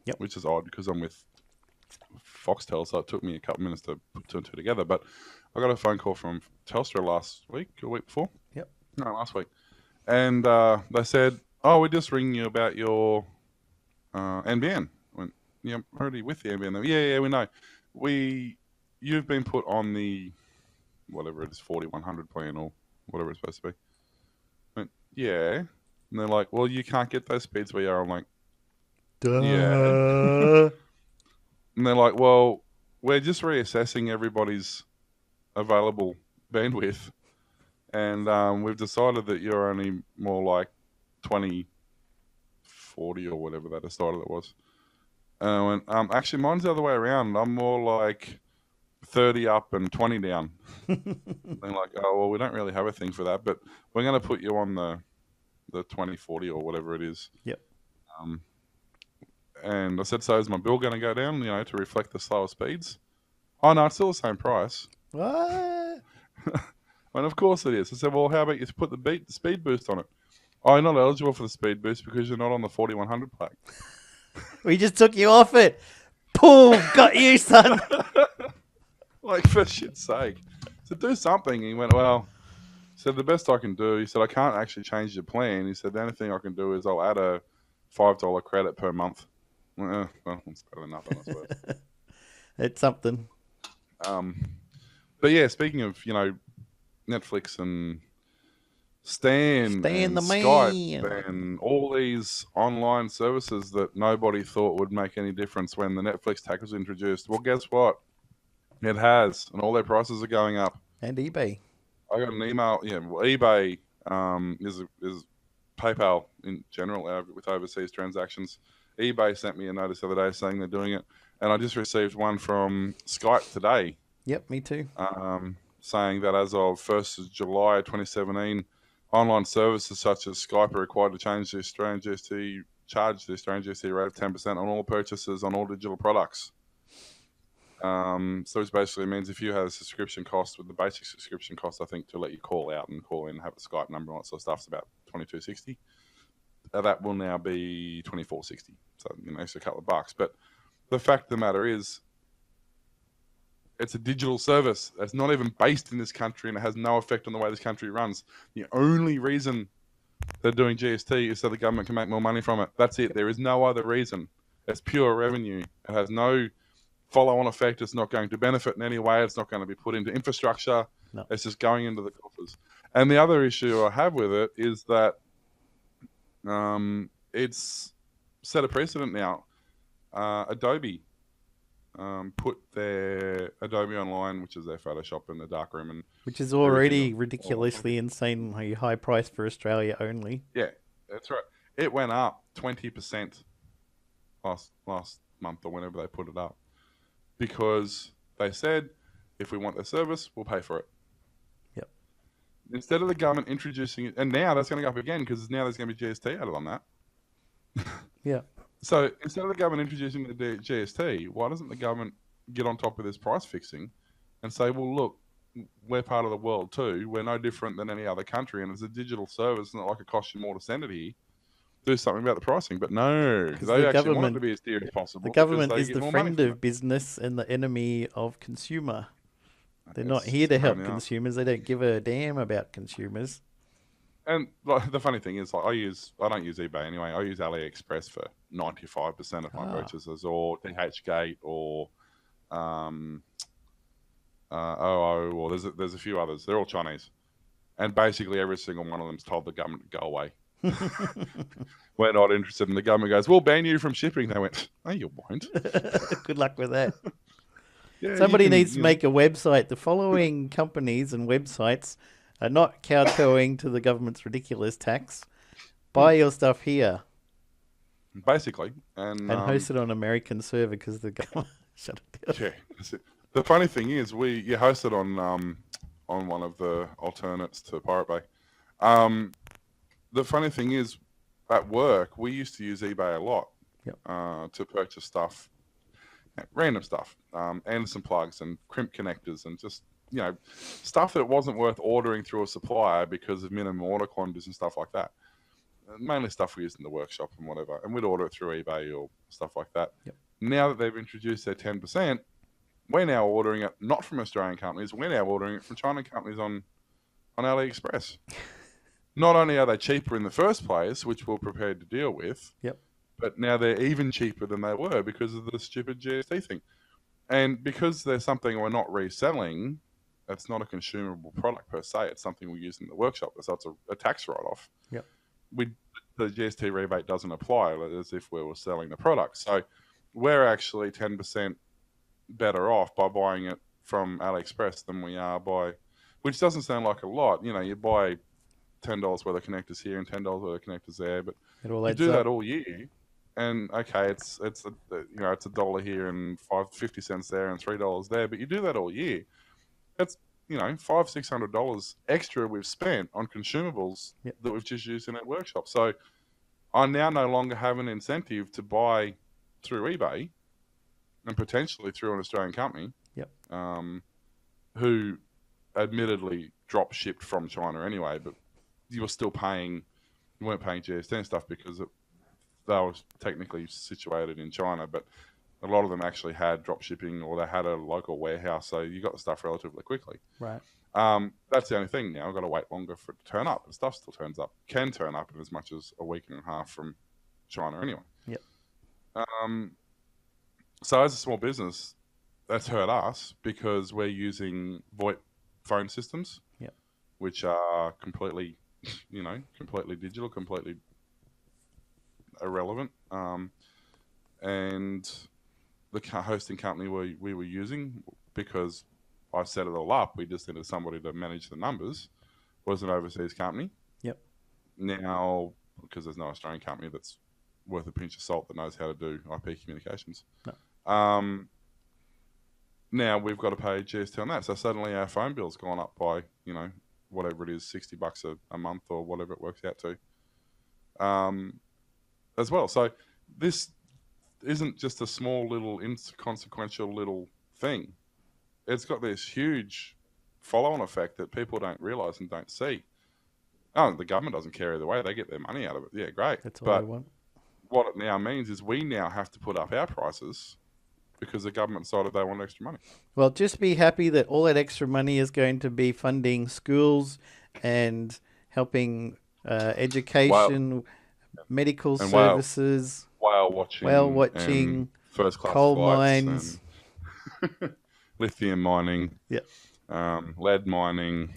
[SPEAKER 1] Yep.
[SPEAKER 2] which is odd because I'm with Foxtel, so it took me a couple minutes to put two and two together. But I got a phone call from Telstra last week or week before.
[SPEAKER 1] Yep.
[SPEAKER 2] No, last week. And they said, "Oh, we're just ringing you about your NBN." I went, "Yeah, I'm already with the NBN." Yeah, we know. You've been put on the whatever it is, 4100 plan or whatever it's supposed to be. I went, "Yeah." And they're like, "Well, you can't get those speeds where you are." I'm like, "Yeah."
[SPEAKER 1] Duh.
[SPEAKER 2] And they're like, "Well, we're just reassessing everybody's available bandwidth, and we've decided that you're only more like 20, 40 or whatever they decided it was." And I went, "Actually, mine's the other way around. I'm more like 30 up and 20 down." They're like, "Oh, well, we don't really have a thing for that, but we're going to put you on the 20, 40 or whatever it is."
[SPEAKER 1] Yep.
[SPEAKER 2] And I said, "So is my bill going to go down, to reflect the slower speeds?" "Oh, no, it's still the same price."
[SPEAKER 1] What?
[SPEAKER 2] And of course it is. I said, "Well, how about you put the speed boost on it?" "Oh, you're not eligible for the speed boost because you're not on the 4100 pack."
[SPEAKER 1] We just took you off it. Boom! Got you, son.
[SPEAKER 2] Like, for shit's sake. So do something. He went, "Well," he said, "the best I can do," he said, "I can't actually change your plan." He said, "The only thing I can do is I'll add a $5 credit per month." Well, it's better than nothing, I suppose.
[SPEAKER 1] It's something.
[SPEAKER 2] But yeah, speaking of, Netflix and Stan
[SPEAKER 1] Stan
[SPEAKER 2] and
[SPEAKER 1] the
[SPEAKER 2] Skype
[SPEAKER 1] man.
[SPEAKER 2] and all these online services that nobody thought would make any difference when the Netflix tax was introduced. Well, guess what? It has, and all their prices are going up.
[SPEAKER 1] And eBay.
[SPEAKER 2] I got an email. Yeah, well, eBay is PayPal in general with overseas transactions. eBay sent me a notice the other day saying they're doing it, and I just received one from Skype today.
[SPEAKER 1] Yep, me too.
[SPEAKER 2] Saying that as of 1st of July 2017, online services such as Skype are required to change the Australian GST, charge the Australian GST rate of 10% on all purchases on all digital products. So it basically means if you had a subscription cost with the basic subscription cost, I think, to let you call out and call in and have a Skype number and all that sort of stuff's about $22.60. That will now be $24.60. So, extra couple of bucks. But the fact of the matter is, it's a digital service that's not even based in this country and it has no effect on the way this country runs. The only reason they're doing GST is so the government can make more money from it. That's it. There is no other reason. It's pure revenue. It has no follow-on effect. It's not going to benefit in any way. It's not going to be put into infrastructure.
[SPEAKER 1] No.
[SPEAKER 2] It's just going into the coffers. And the other issue I have with it is that it's set a precedent now. Adobe put their Adobe Online, which is their Photoshop in the darkroom, and
[SPEAKER 1] which is already ridiculously insanely high price for Australia only.
[SPEAKER 2] Yeah, that's right. It went up 20% last month or whenever they put it up, because they said if we want the service, we'll pay for it.
[SPEAKER 1] Yep.
[SPEAKER 2] Instead of the government introducing it, and now that's going to go up again because now there's going to be GST added on that.
[SPEAKER 1] Yeah.
[SPEAKER 2] So instead of the government introducing the GST, why doesn't the government get on top of this price fixing and say, well, look, we're part of the world too. We're no different than any other country, and it's a digital service. It's not like it costs you more to send it here. Do something about the pricing. But no, they actually want it to be as dear as possible.
[SPEAKER 1] The government is the friend of business and the enemy of consumer. They're not here to help consumers. They don't give a damn about consumers.
[SPEAKER 2] And the funny thing is, I don't use eBay anyway. I use AliExpress for 95% of my purchases, or DHgate, or OO, or there's a few others. They're all Chinese, and basically every single one of them's told the government to go away. We're not interested. And the government goes, we'll ban you from shipping. They went, no, you won't.
[SPEAKER 1] Good luck with that.
[SPEAKER 2] Yeah, you
[SPEAKER 1] Somebody
[SPEAKER 2] can,
[SPEAKER 1] needs to make a website. The following companies and websites are not kowtowing to the government's ridiculous tax. Buy your stuff here
[SPEAKER 2] basically. And
[SPEAKER 1] and host it on American server because the government shut it down.
[SPEAKER 2] yeah, that's it. The funny thing is, you hosted on one of the alternates to Pirate Bay. The funny thing is, at work, we used to use eBay a lot to purchase stuff, random stuff, Anderson plugs and crimp connectors, and just stuff that wasn't worth ordering through a supplier because of minimum order quantities and stuff like that. Mainly stuff we used in the workshop and whatever, and we'd order it through eBay or stuff like that.
[SPEAKER 1] Yep.
[SPEAKER 2] Now that they've introduced their 10%, we're now ordering it not from Australian companies. We're now ordering it from China companies on AliExpress. Not only are they cheaper in the first place, which we're prepared to deal with, but now they're even cheaper than they were because of the stupid GST thing. And because there's something we're not reselling, it's not a consumable product per se. It's something we use in the workshop, so it's a tax write-off.
[SPEAKER 1] Yep.
[SPEAKER 2] The GST rebate doesn't apply as if we were selling the product. So we're actually 10% better off by buying it from AliExpress than we are by, which doesn't sound like a lot. You buy $10 worth of connectors here and $10 worth of connectors there, but you do that all year. And okay, it's $1 here and 50 cents there and $3 there, but you do that all year. That's $500-$600 extra we've spent on consumables that we've just used in our workshop. So I now no longer have an incentive to buy through eBay and potentially through an Australian company, who admittedly drop shipped from China anyway, but you weren't paying GST and stuff because they were technically situated in China, but a lot of them actually had drop shipping or they had a local warehouse, so you got the stuff relatively quickly.
[SPEAKER 1] Right.
[SPEAKER 2] That's the only thing now. I've got to wait longer for it to turn up. The stuff still turns up. Can turn up in as much as a week and a half from China anyway.
[SPEAKER 1] Yep.
[SPEAKER 2] So as a small business, that's hurt us because we're using VoIP phone systems, which are completely digital, completely irrelevant. And the hosting company we were using, because I set it all up, we just needed somebody to manage the numbers, was an overseas company.
[SPEAKER 1] Yep.
[SPEAKER 2] Now, because there's no Australian company that's worth a pinch of salt that knows how to do IP communications. No. Now we've got to pay GST on that. So suddenly our phone bill's gone up by, whatever it is, $60 a month or whatever it works out to, as well. So this isn't just a small little inconsequential little thing. It's got this huge follow-on effect that people don't realise and don't see. Oh, the government doesn't care either way. They get their money out of it. Yeah, great.
[SPEAKER 1] That's all I want.
[SPEAKER 2] What it now means is we now have to put up our prices because the government decided they want extra money.
[SPEAKER 1] Well, just be happy that all that extra money is going to be funding schools and helping education, medical services,
[SPEAKER 2] whale
[SPEAKER 1] watching,
[SPEAKER 2] first-class
[SPEAKER 1] coal mines,
[SPEAKER 2] lithium mining, lead mining,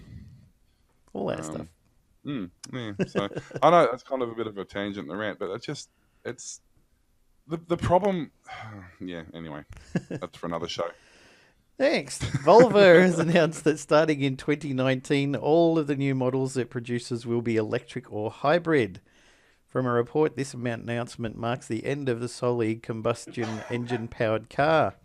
[SPEAKER 1] all that stuff.
[SPEAKER 2] So I know that's kind of a bit of a tangent, the rant, but it's the problem. Yeah. Anyway, that's for another show.
[SPEAKER 1] Next, Volvo has announced that starting in 2019, all of the new models it produces will be electric or hybrid. From a report, this announcement marks the end of the solely combustion engine-powered car.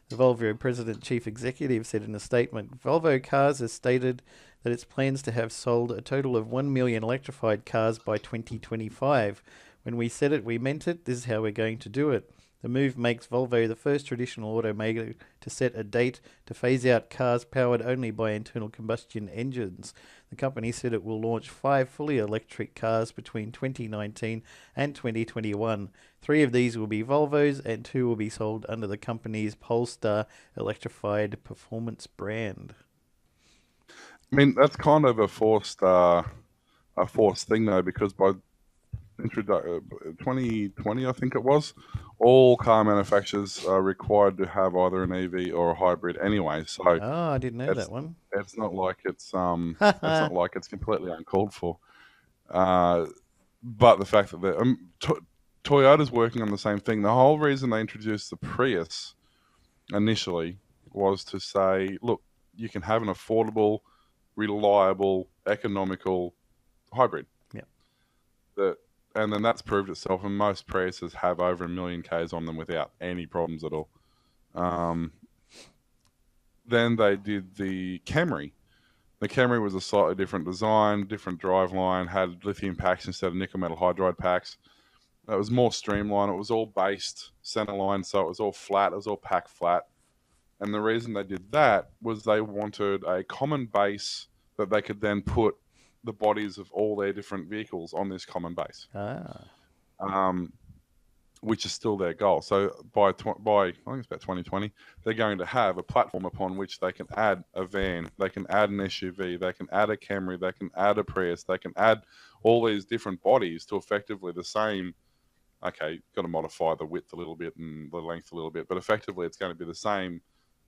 [SPEAKER 1] The Volvo President Chief Executive said in a statement, Volvo Cars has stated that its plans to have sold a total of 1 million electrified cars by 2025. When we said it, we meant it. This is how we're going to do it. The move makes Volvo the first traditional automaker to set a date to phase out cars powered only by internal combustion engines. The company said it will launch 5 fully electric cars between 2019 and 2021. 3 of these will be Volvos and 2 will be sold under the company's Polestar electrified performance brand.
[SPEAKER 2] I mean, that's kind of a forced thing though, because by 2020, I think it was, all car manufacturers are required to have either an EV or a hybrid anyway. So
[SPEAKER 1] I didn't know that one.
[SPEAKER 2] It's not like it's it's not like it's completely uncalled for. but the fact that Toyota's working on the same thing. The whole reason they introduced the Prius initially was to say, look, you can have an affordable, reliable, economical hybrid.
[SPEAKER 1] Yeah.
[SPEAKER 2] And then that's proved itself, and most Priuses have over 1 million Ks on them without any problems at all. Then they did the Camry. The Camry was a slightly different design, different driveline, had lithium packs instead of nickel metal hydride packs. It was more streamlined. It was all based centerline, so it was all flat. It was all packed flat. And the reason they did that was they wanted a common base that they could then put the bodies of all their different vehicles on this common base. Which is still their goal. So by I think it's about 2020, they're going to have a platform upon which they can add a van, they can add an SUV, they can add a Camry, they can add a Prius, they can add all these different bodies to effectively the same. Okay, got to modify the width a little bit and the length a little bit, but effectively it's going to be the same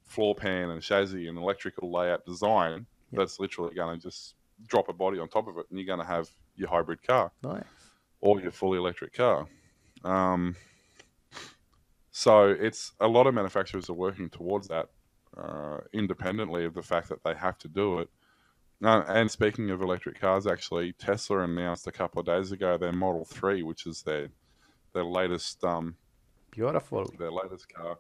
[SPEAKER 2] floor pan and chassis and electrical layout design. Yep. That's literally going to just drop a body on top of it, and you're going to have your hybrid car.
[SPEAKER 1] Nice.
[SPEAKER 2] Or your fully electric car. So it's a lot of manufacturers are working towards that, independently of the fact that they have to do it. And speaking of electric cars, actually, Tesla announced a couple of days ago their Model 3, which is their latest
[SPEAKER 1] beautiful.
[SPEAKER 2] Their latest car.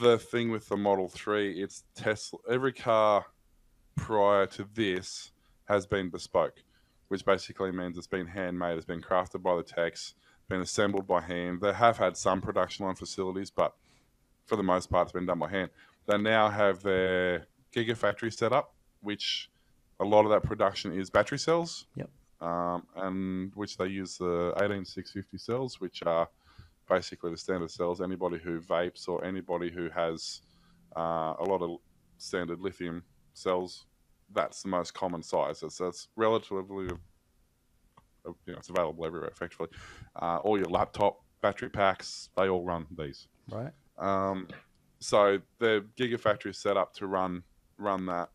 [SPEAKER 2] The thing with the Model 3, it's Tesla. Every car prior to this has been bespoke, which basically means it's been handmade, it's been crafted by the techs, been assembled by hand. They have had some production line facilities, but for the most part, it's been done by hand. They now have their gigafactory set up, which a lot of that production is battery cells.
[SPEAKER 1] Yep.
[SPEAKER 2] And which they use the 18650 cells, which are basically the standard cells. Anybody who vapes or anybody who has a lot of standard lithium cells, that's the most common size. That's relatively, it's available everywhere effectively. All your laptop battery packs, they all run these.
[SPEAKER 1] Right.
[SPEAKER 2] So the gigafactory is set up to run that,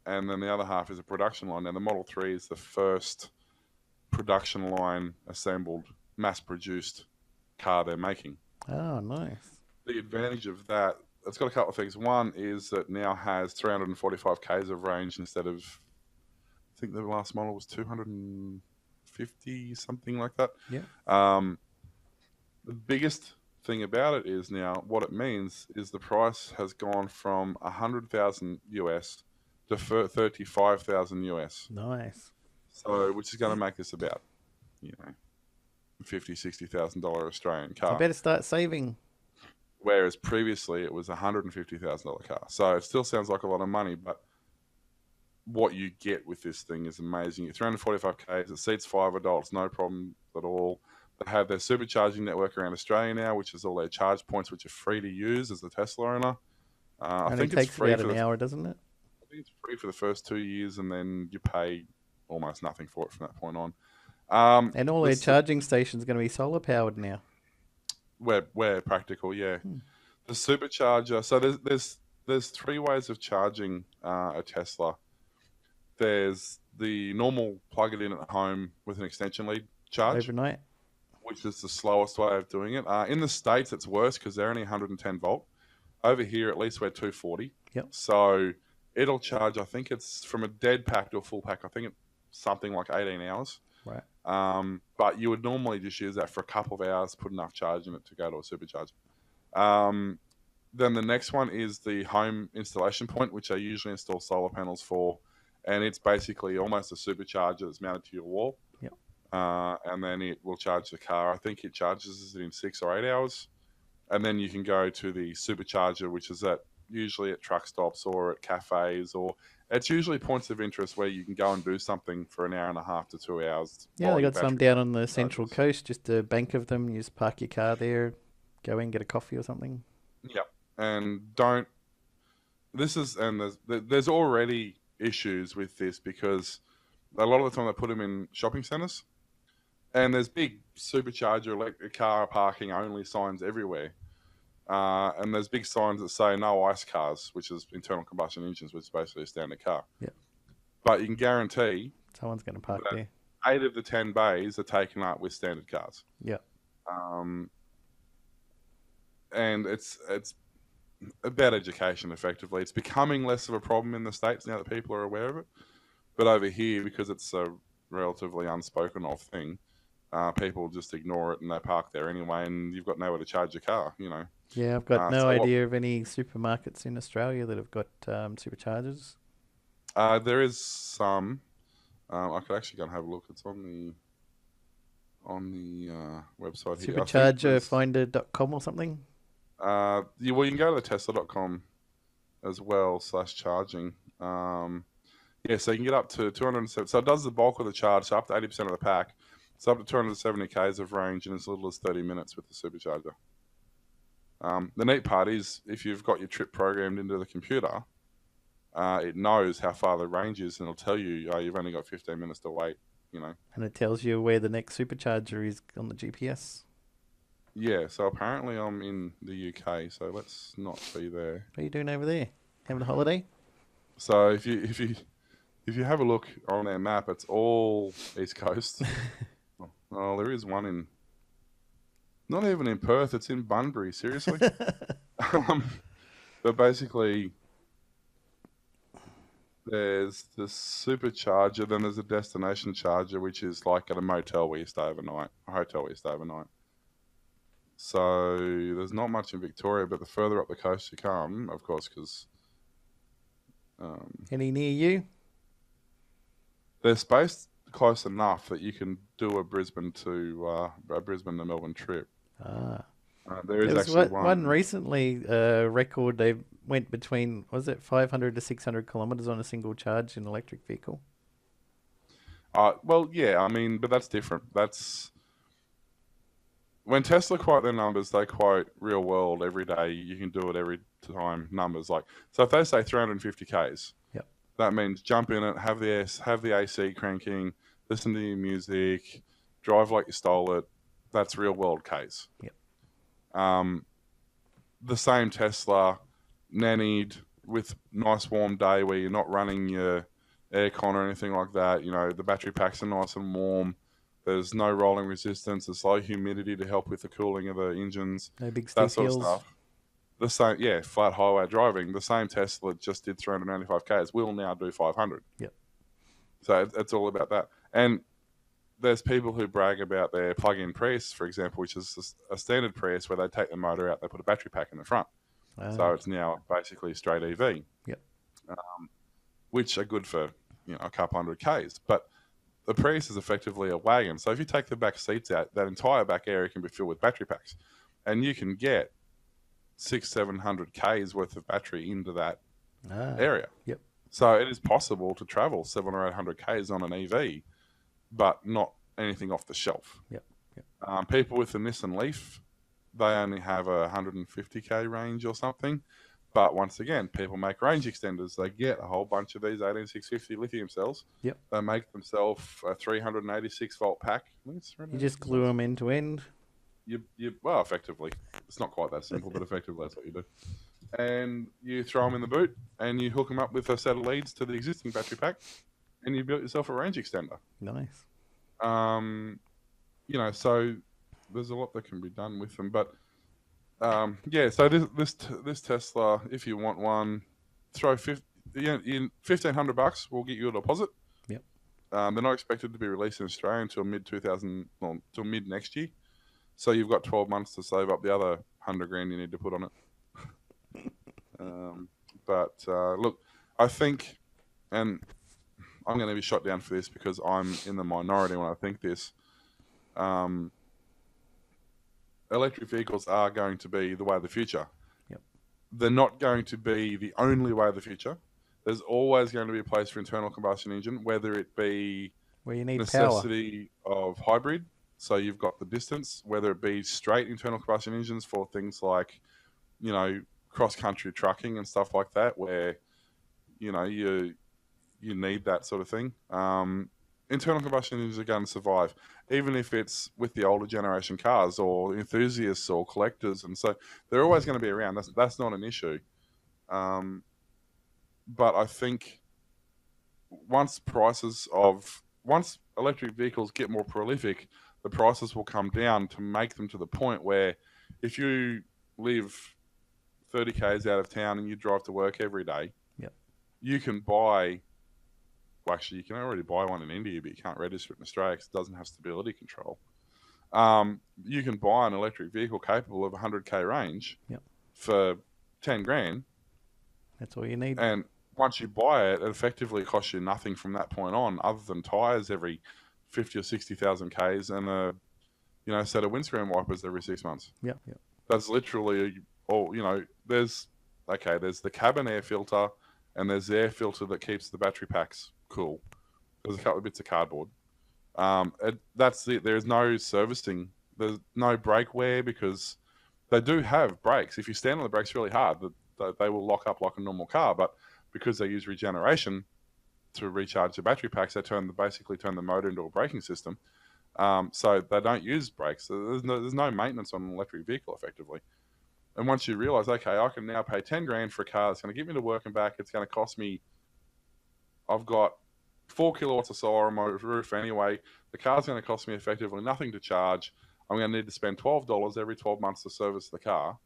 [SPEAKER 2] and then the other half is a production line. Now the Model 3 is the first production line assembled, mass-produced car they're making.
[SPEAKER 1] Oh, nice.
[SPEAKER 2] The advantage of that, it's got a couple of things. One is that it now has 345 Ks of range instead of, I think the last model was 250, something like that.
[SPEAKER 1] Yeah.
[SPEAKER 2] The biggest thing about it is now what it means is the price has gone from 100,000 US to 35,000 US.
[SPEAKER 1] Nice.
[SPEAKER 2] So, which is going to make this about, $50,000-$60,000 Australian car.
[SPEAKER 1] I better start saving.
[SPEAKER 2] Whereas previously it was $150,000 car. So it still sounds like a lot of money, but what you get with this thing is amazing. You get 345 Ks, it seats 5 adults, no problem at all. They have their supercharging network around Australia now, which is all their charge points, which are free to use as a Tesla owner. I think
[SPEAKER 1] it takes
[SPEAKER 2] it's free
[SPEAKER 1] about an hour, doesn't it?
[SPEAKER 2] I think it's free for the first 2 years, and then you pay almost nothing for it from that point on.
[SPEAKER 1] And all their charging stations are going to be solar powered now.
[SPEAKER 2] Where practical, yeah. The supercharger. So there's 3 ways of charging a Tesla. There's the normal plug it in at home with an extension lead charge
[SPEAKER 1] overnight,
[SPEAKER 2] which is the slowest way of doing it. In the States, it's worse because they're only 110 volt. Over here, at least we're 240.
[SPEAKER 1] Yep.
[SPEAKER 2] So it'll charge. I think it's from a dead pack to a full pack. I think it's something like 18 hours.
[SPEAKER 1] Right.
[SPEAKER 2] But you would normally just use that for a couple of hours, put enough charge in it to go to a supercharger. Then the next one is the home installation point, which I usually install solar panels for. And it's basically almost a supercharger that's mounted to your wall.
[SPEAKER 1] Yep.
[SPEAKER 2] And then it will charge the car. I think it charges it in 6 or 8 hours. And then you can go to the supercharger, which is usually at truck stops or at cafes, or it's usually points of interest where you can go and do something for an hour and a half to 2 hours.
[SPEAKER 1] Yeah, they got some down on the Central Coast, just a bank of them. You just park your car there, go in, get a coffee or something.
[SPEAKER 2] Yeah, and there's already issues with this because a lot of the time they put them in shopping centres, and there's big supercharger electric car parking only signs everywhere. And there's big signs that say no ICE cars, which is internal combustion engines, which is basically a standard car.
[SPEAKER 1] Yeah.
[SPEAKER 2] But you can guarantee
[SPEAKER 1] someone's going to park there.
[SPEAKER 2] 8 of the 10 bays are taken up with standard cars.
[SPEAKER 1] Yeah.
[SPEAKER 2] Um, and it's about education. Effectively, it's becoming less of a problem in the States now that people are aware of it. But over here, because it's a relatively unspoken of thing, people just ignore it and they park there anyway, and you've got nowhere to charge your car.
[SPEAKER 1] Yeah, I've got no
[SPEAKER 2] So what
[SPEAKER 1] idea of any supermarkets in Australia that have got superchargers.
[SPEAKER 2] there is some. I could actually go and have a look. It's on the website here. I think there's
[SPEAKER 1] Superchargerfinder.com or something.
[SPEAKER 2] you you can go to the Tesla.com as well /charging. Yeah, so you can get up to 270. So it does the bulk of the charge, so up to 80% of the pack. It's up to 270 k's of range in as little as 30 minutes with the supercharger. The neat part is if you've got your trip programmed into the computer, it knows how far the range is and it'll tell you, oh, you've only got 15 minutes to wait.
[SPEAKER 1] And it tells you where the next supercharger is on the GPS.
[SPEAKER 2] Yeah, so apparently I'm in the UK, so let's not be there.
[SPEAKER 1] What are you doing over there? Having a holiday?
[SPEAKER 2] So if you have a look on their map, it's all East Coast. Oh, there is one in, not even in Perth, it's in Bunbury, seriously. But basically, there's the supercharger, then there's a destination charger, which is like at a motel where you stay overnight, a hotel where you stay overnight. So there's not much in Victoria, but the further up the coast you come, of course, because
[SPEAKER 1] Any near you?
[SPEAKER 2] they're spaced close enough that you can do a Brisbane to Melbourne trip. There is actually
[SPEAKER 1] one recently record. They went between, was it 500 to 600 kilometers on a single charge in an electric vehicle?
[SPEAKER 2] Well, yeah, I mean, but that's different. That's when Tesla quote their numbers, they quote real world every day. You can do it every time numbers. Like, so if they say 350 k's,
[SPEAKER 1] Yep.
[SPEAKER 2] that means jump in it, have the AC cranking, listen to your music, drive like you stole it. That's real world k's.
[SPEAKER 1] Yep.
[SPEAKER 2] The same Tesla, nannied with nice warm day where you're not running your aircon or anything like that. The battery packs are nice and warm. There's no rolling resistance. There's low humidity to help with the cooling of the engines.
[SPEAKER 1] No big
[SPEAKER 2] That
[SPEAKER 1] stiff
[SPEAKER 2] sort of
[SPEAKER 1] hills.
[SPEAKER 2] stuff. The same, yeah, flat highway driving. The same Tesla just did 395 k's. Will now do 500.
[SPEAKER 1] Yep.
[SPEAKER 2] So it's all about that. And there's people who brag about their plug-in Prius, for example, which is a standard Prius where they take the motor out, they put a battery pack in the front. So it's now basically straight EV.
[SPEAKER 1] Yep.
[SPEAKER 2] Which are good for a couple hundred k's. But the Prius is effectively a wagon. So if you take the back seats out, that entire back area can be filled with battery packs, and you can get 600-700 k's worth of battery into that area.
[SPEAKER 1] Yep.
[SPEAKER 2] So it is possible to travel 700 or 800 k's on an EV, but not anything off the shelf.
[SPEAKER 1] Yep.
[SPEAKER 2] People with the Nissan Leaf, they only have a 150k range or something. But once again, people make range extenders. They get a whole bunch of these 18650 lithium cells.
[SPEAKER 1] Yep.
[SPEAKER 2] They make themselves a 386 volt pack.
[SPEAKER 1] You just glue them end to end.
[SPEAKER 2] Well, effectively, it's not quite that simple, but effectively that's what you do. And you throw them in the boot, and you hook them up with a set of leads to the existing battery pack, and you built yourself a range extender.
[SPEAKER 1] Nice.
[SPEAKER 2] So there's a lot that can be done with them, but. So this Tesla, if you want one, throw $1,500. We'll get you a deposit.
[SPEAKER 1] Yep.
[SPEAKER 2] They're not expected to be released in Australia until till mid next year. So you've got 12 months to save up the other $100,000 you need to put on it. Look, I think, and I'm going to be shot down for this because I'm in the minority when I think this. Electric vehicles are going to be the way of the future.
[SPEAKER 1] Yep.
[SPEAKER 2] They're not going to be the only way of the future. There's always going to be a place for internal combustion engine, whether it be
[SPEAKER 1] where you need
[SPEAKER 2] necessity of hybrid, so you've got the distance, whether it be straight internal combustion engines for things like, cross-country trucking and stuff like that, where, you need that sort of thing. Internal combustion engines are going to survive, even if it's with the older generation cars or enthusiasts or collectors, and so they're always going to be around. That's not an issue. But I think once electric vehicles get more prolific, the prices will come down to make them to the point where if you live 30 k's out of town and you drive to work every day,
[SPEAKER 1] Yep.
[SPEAKER 2] you can buy. Well, actually, you can already buy one in India, but you can't register it in Australia because it doesn't have stability control. You can buy an electric vehicle capable of 100k range
[SPEAKER 1] Yep.
[SPEAKER 2] for 10 grand.
[SPEAKER 1] That's all you need.
[SPEAKER 2] And once you buy it, it effectively costs you nothing from that point on, other than tyres every 50 or 60,000 k's and a set of windscreen wipers every 6 months.
[SPEAKER 1] Yep. Yep.
[SPEAKER 2] That's literally all. There's the cabin air filter, and there's the air filter that keeps the battery packs cool. There's a couple of bits of cardboard. That's it. There's no servicing. There's no brake wear because they do have brakes. If you stand on the brakes really hard, they will lock up like a normal car. But because they use regeneration to recharge the battery packs, they basically turn the motor into a braking system. So they don't use brakes. So there's no maintenance on an electric vehicle effectively. And once you realize, okay, I can now pay 10 grand for a car that's going to get me to work and back. It's going to cost me. I've got 4 kilowatts of solar on my roof anyway. The car's going to cost me effectively nothing to charge. I'm going to need to spend $12 every 12 months to service the car.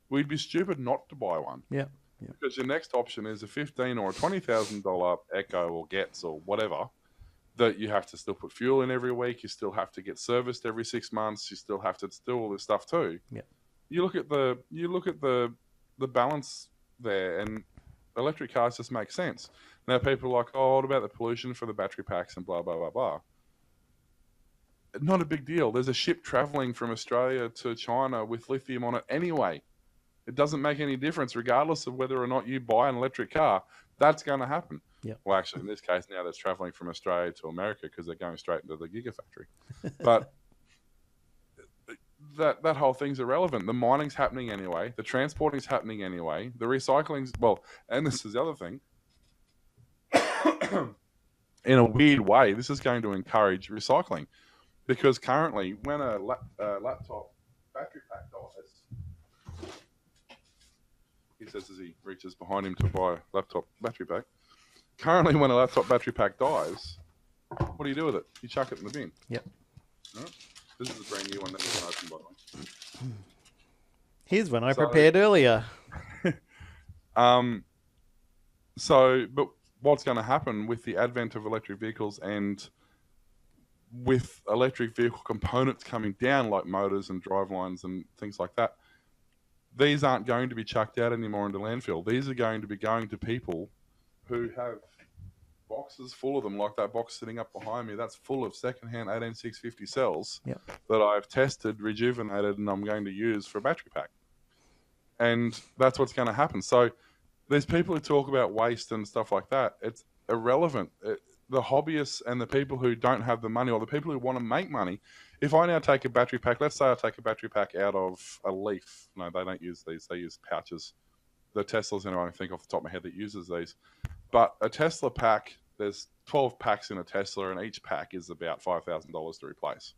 [SPEAKER 2] We'd be stupid not to buy one.
[SPEAKER 1] Yeah.
[SPEAKER 2] Because your next option is a $15,000 or $20,000 Echo or Getz or whatever that you have to still put fuel in every week. You still have to get serviced every 6 months. You still have to do all this stuff too.
[SPEAKER 1] Yeah.
[SPEAKER 2] You look at the balance there, and electric cars just make sense. Now people are like, oh, what about the pollution for the battery packs and blah blah blah blah. Not a big deal. There's a ship traveling from Australia to China with lithium on it anyway. It doesn't make any difference, regardless of whether or not you buy an electric car. That's going to happen.
[SPEAKER 1] Yeah.
[SPEAKER 2] Well, actually, in this case, now that's traveling from Australia to America because they're going straight into the gigafactory. But that whole thing's irrelevant. The mining's happening anyway. The transporting's happening anyway. The recycling's and this is the other thing. In a weird way, this is going to encourage recycling because currently, when a laptop battery pack dies, he says as he reaches behind him to buy a laptop battery pack. Currently, when a laptop battery pack dies, what do you do with it? You chuck it in the bin.
[SPEAKER 1] Yep.
[SPEAKER 2] Right? This is a brand new one that we can open, by the way.
[SPEAKER 1] Here's one I prepared earlier.
[SPEAKER 2] But what's going to happen with the advent of electric vehicles and with electric vehicle components coming down, like motors and drive lines and things like that, these aren't going to be chucked out anymore into landfill. These are going to be going to people who have boxes full of them, like that box sitting up behind me. That's full of secondhand 18650 cells that I've tested, rejuvenated, and I'm going to use for a battery pack. And that's what's going to happen. So there's people who talk about waste and stuff like that. It's irrelevant. The hobbyists and the people who don't have the money, or the people who want to make money, if I now take a battery pack, let's say I take a battery pack out of a Leaf. No, they don't use these. They use pouches. The Teslas, anyway, I think off the top of my head that uses these. But a Tesla pack, there's 12 packs in a Tesla, and each pack is about $5,000 to replace.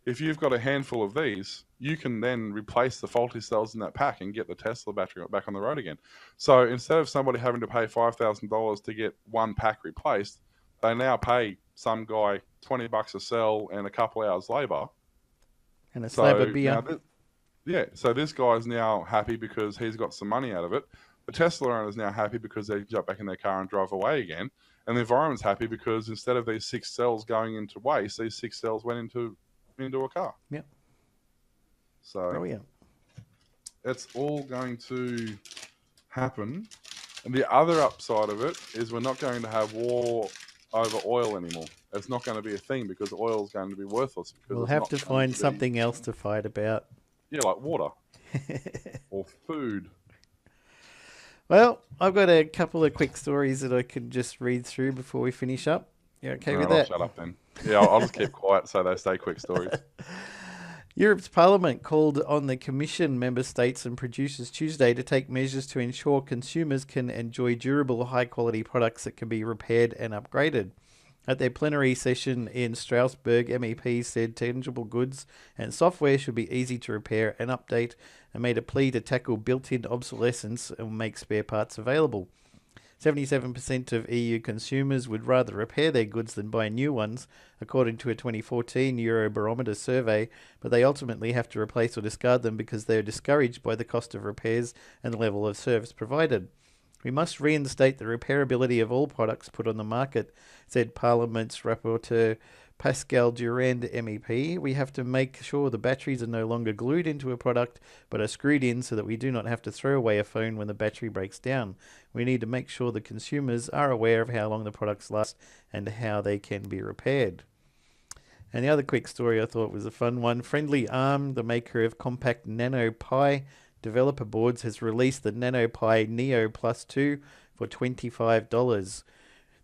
[SPEAKER 2] If you've got a handful of these, you can then replace the faulty cells in that pack and get the Tesla battery back on the road again. So instead of somebody having to pay $5,000 to get one pack replaced, they now pay some guy $20 a cell and a couple hours labour.
[SPEAKER 1] And a slab of beer.
[SPEAKER 2] So this guy's now happy because he's got some money out of it. The Tesla owner's now happy because they jump back in their car and drive away again. And the environment's happy because instead of these 6 cells going into waste, these 6 cells went into a car.
[SPEAKER 1] Yep.
[SPEAKER 2] So
[SPEAKER 1] brilliant.
[SPEAKER 2] It's all going to happen. And the other upside of it is we're not going to have war over oil anymore. It's not going to be a thing because oil is going to be worthless. Because
[SPEAKER 1] we'll have to find something else to fight about.
[SPEAKER 2] Yeah, like water or food.
[SPEAKER 1] Well, I've got a couple of quick stories that I could just read through before we finish up. You okay with that?
[SPEAKER 2] Shut up then. Yeah, I'll just keep quiet so they stay quick stories.
[SPEAKER 1] Europe's Parliament called on the Commission, member states and producers Tuesday to take measures to ensure consumers can enjoy durable, high-quality products that can be repaired and upgraded. At their plenary session in Strasbourg, MEPs said tangible goods and software should be easy to repair and update, and made a plea to tackle built-in obsolescence and make spare parts available. 77% of EU consumers would rather repair their goods than buy new ones, according to a 2014 Eurobarometer survey, but they ultimately have to replace or discard them because they are discouraged by the cost of repairs and the level of service provided. We must reinstate the repairability of all products put on the market, said Parliament's rapporteur Pascal Durand MEP. We have to make sure the batteries are no longer glued into a product but are screwed in so that we do not have to throw away a phone when the battery breaks down. We need to make sure the consumers are aware of how long the products last and how they can be repaired. And the other quick story I thought was a fun one. Friendly Arm, the maker of compact Nano Pi developer boards, has released the Nano Pi Neo Plus 2 for $25.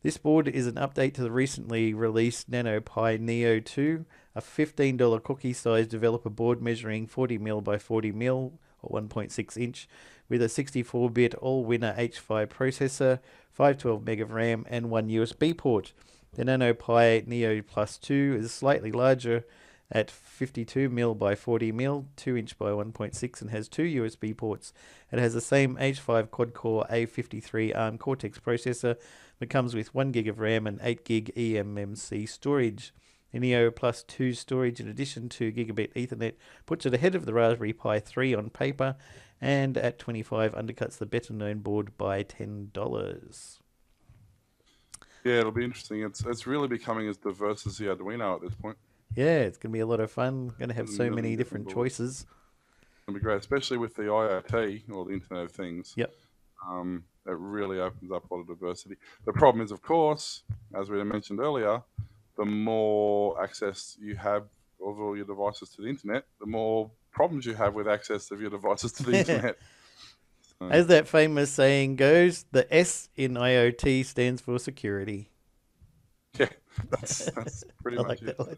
[SPEAKER 1] This board is an update to the recently released Nano Pi Neo 2, a $15 cookie-sized developer board measuring 40mm by 40mm or 1.6 inch with a 64-bit all-winner H5 processor, 512 meg of RAM and one USB port. The Nano Pi Neo Plus 2 is slightly larger at 52mm by 40mm, 2 inch by 1.6 and has two USB ports. It has the same H5 quad-core A53 ARM Cortex processor that comes with 1GB of RAM and 8GB eMMC storage. The Neo Plus 2 storage, in addition to gigabit Ethernet, puts it ahead of the Raspberry Pi 3 on paper, and at $25 undercuts the better-known board by $10.
[SPEAKER 2] Yeah, it'll be interesting. It's really becoming as diverse as the Arduino at this point.
[SPEAKER 1] Yeah, it's going to be a lot of fun. Going to have so many different choices.
[SPEAKER 2] It'll be great, especially with the IoT, or the Internet of Things.
[SPEAKER 1] Yep.
[SPEAKER 2] It really opens up a lot of diversity. The problem is, of course, as we mentioned earlier, the more access you have of all your devices to the internet, the more problems you have with access of your devices to the internet. So,
[SPEAKER 1] as that famous saying goes, the S in IoT stands for security.
[SPEAKER 2] Yeah, that's pretty
[SPEAKER 1] I
[SPEAKER 2] much
[SPEAKER 1] like
[SPEAKER 2] it.
[SPEAKER 1] that one.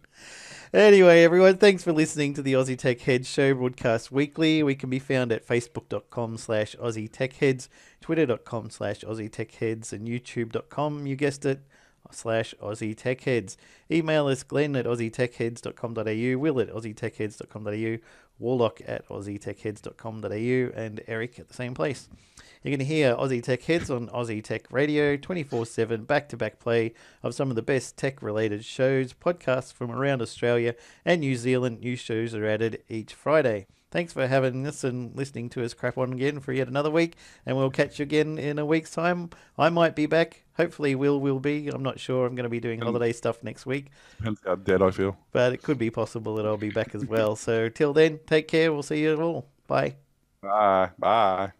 [SPEAKER 1] Anyway, everyone, thanks for listening to the Aussie Tech Heads show, broadcast weekly. We can be found at facebook.com/Aussie Tech Heads, twitter.com/Aussie Tech Heads, and youtube.com, you guessed it, /Aussie Tech Heads. Email us glenn@aussietechheads.com.au, will@aussietechheads.com.au, warlock@aussietechheads.com.au, and Eric at the same place. You're going to hear Aussie Tech Heads on Aussie Tech Radio, 24/7 back-to-back play of some of the best tech-related shows, podcasts from around Australia and New Zealand. New shows are added each Friday. Thanks for having us and listening to us crap on again for yet another week, and we'll catch you again in a week's time. I might be back. Hopefully Will will be. I'm not sure. I'm going to be doing holiday stuff next week.
[SPEAKER 2] Depends how dead I feel.
[SPEAKER 1] But it could be possible that I'll be back as well. So till then, take care. We'll see you all. Bye.
[SPEAKER 2] Bye.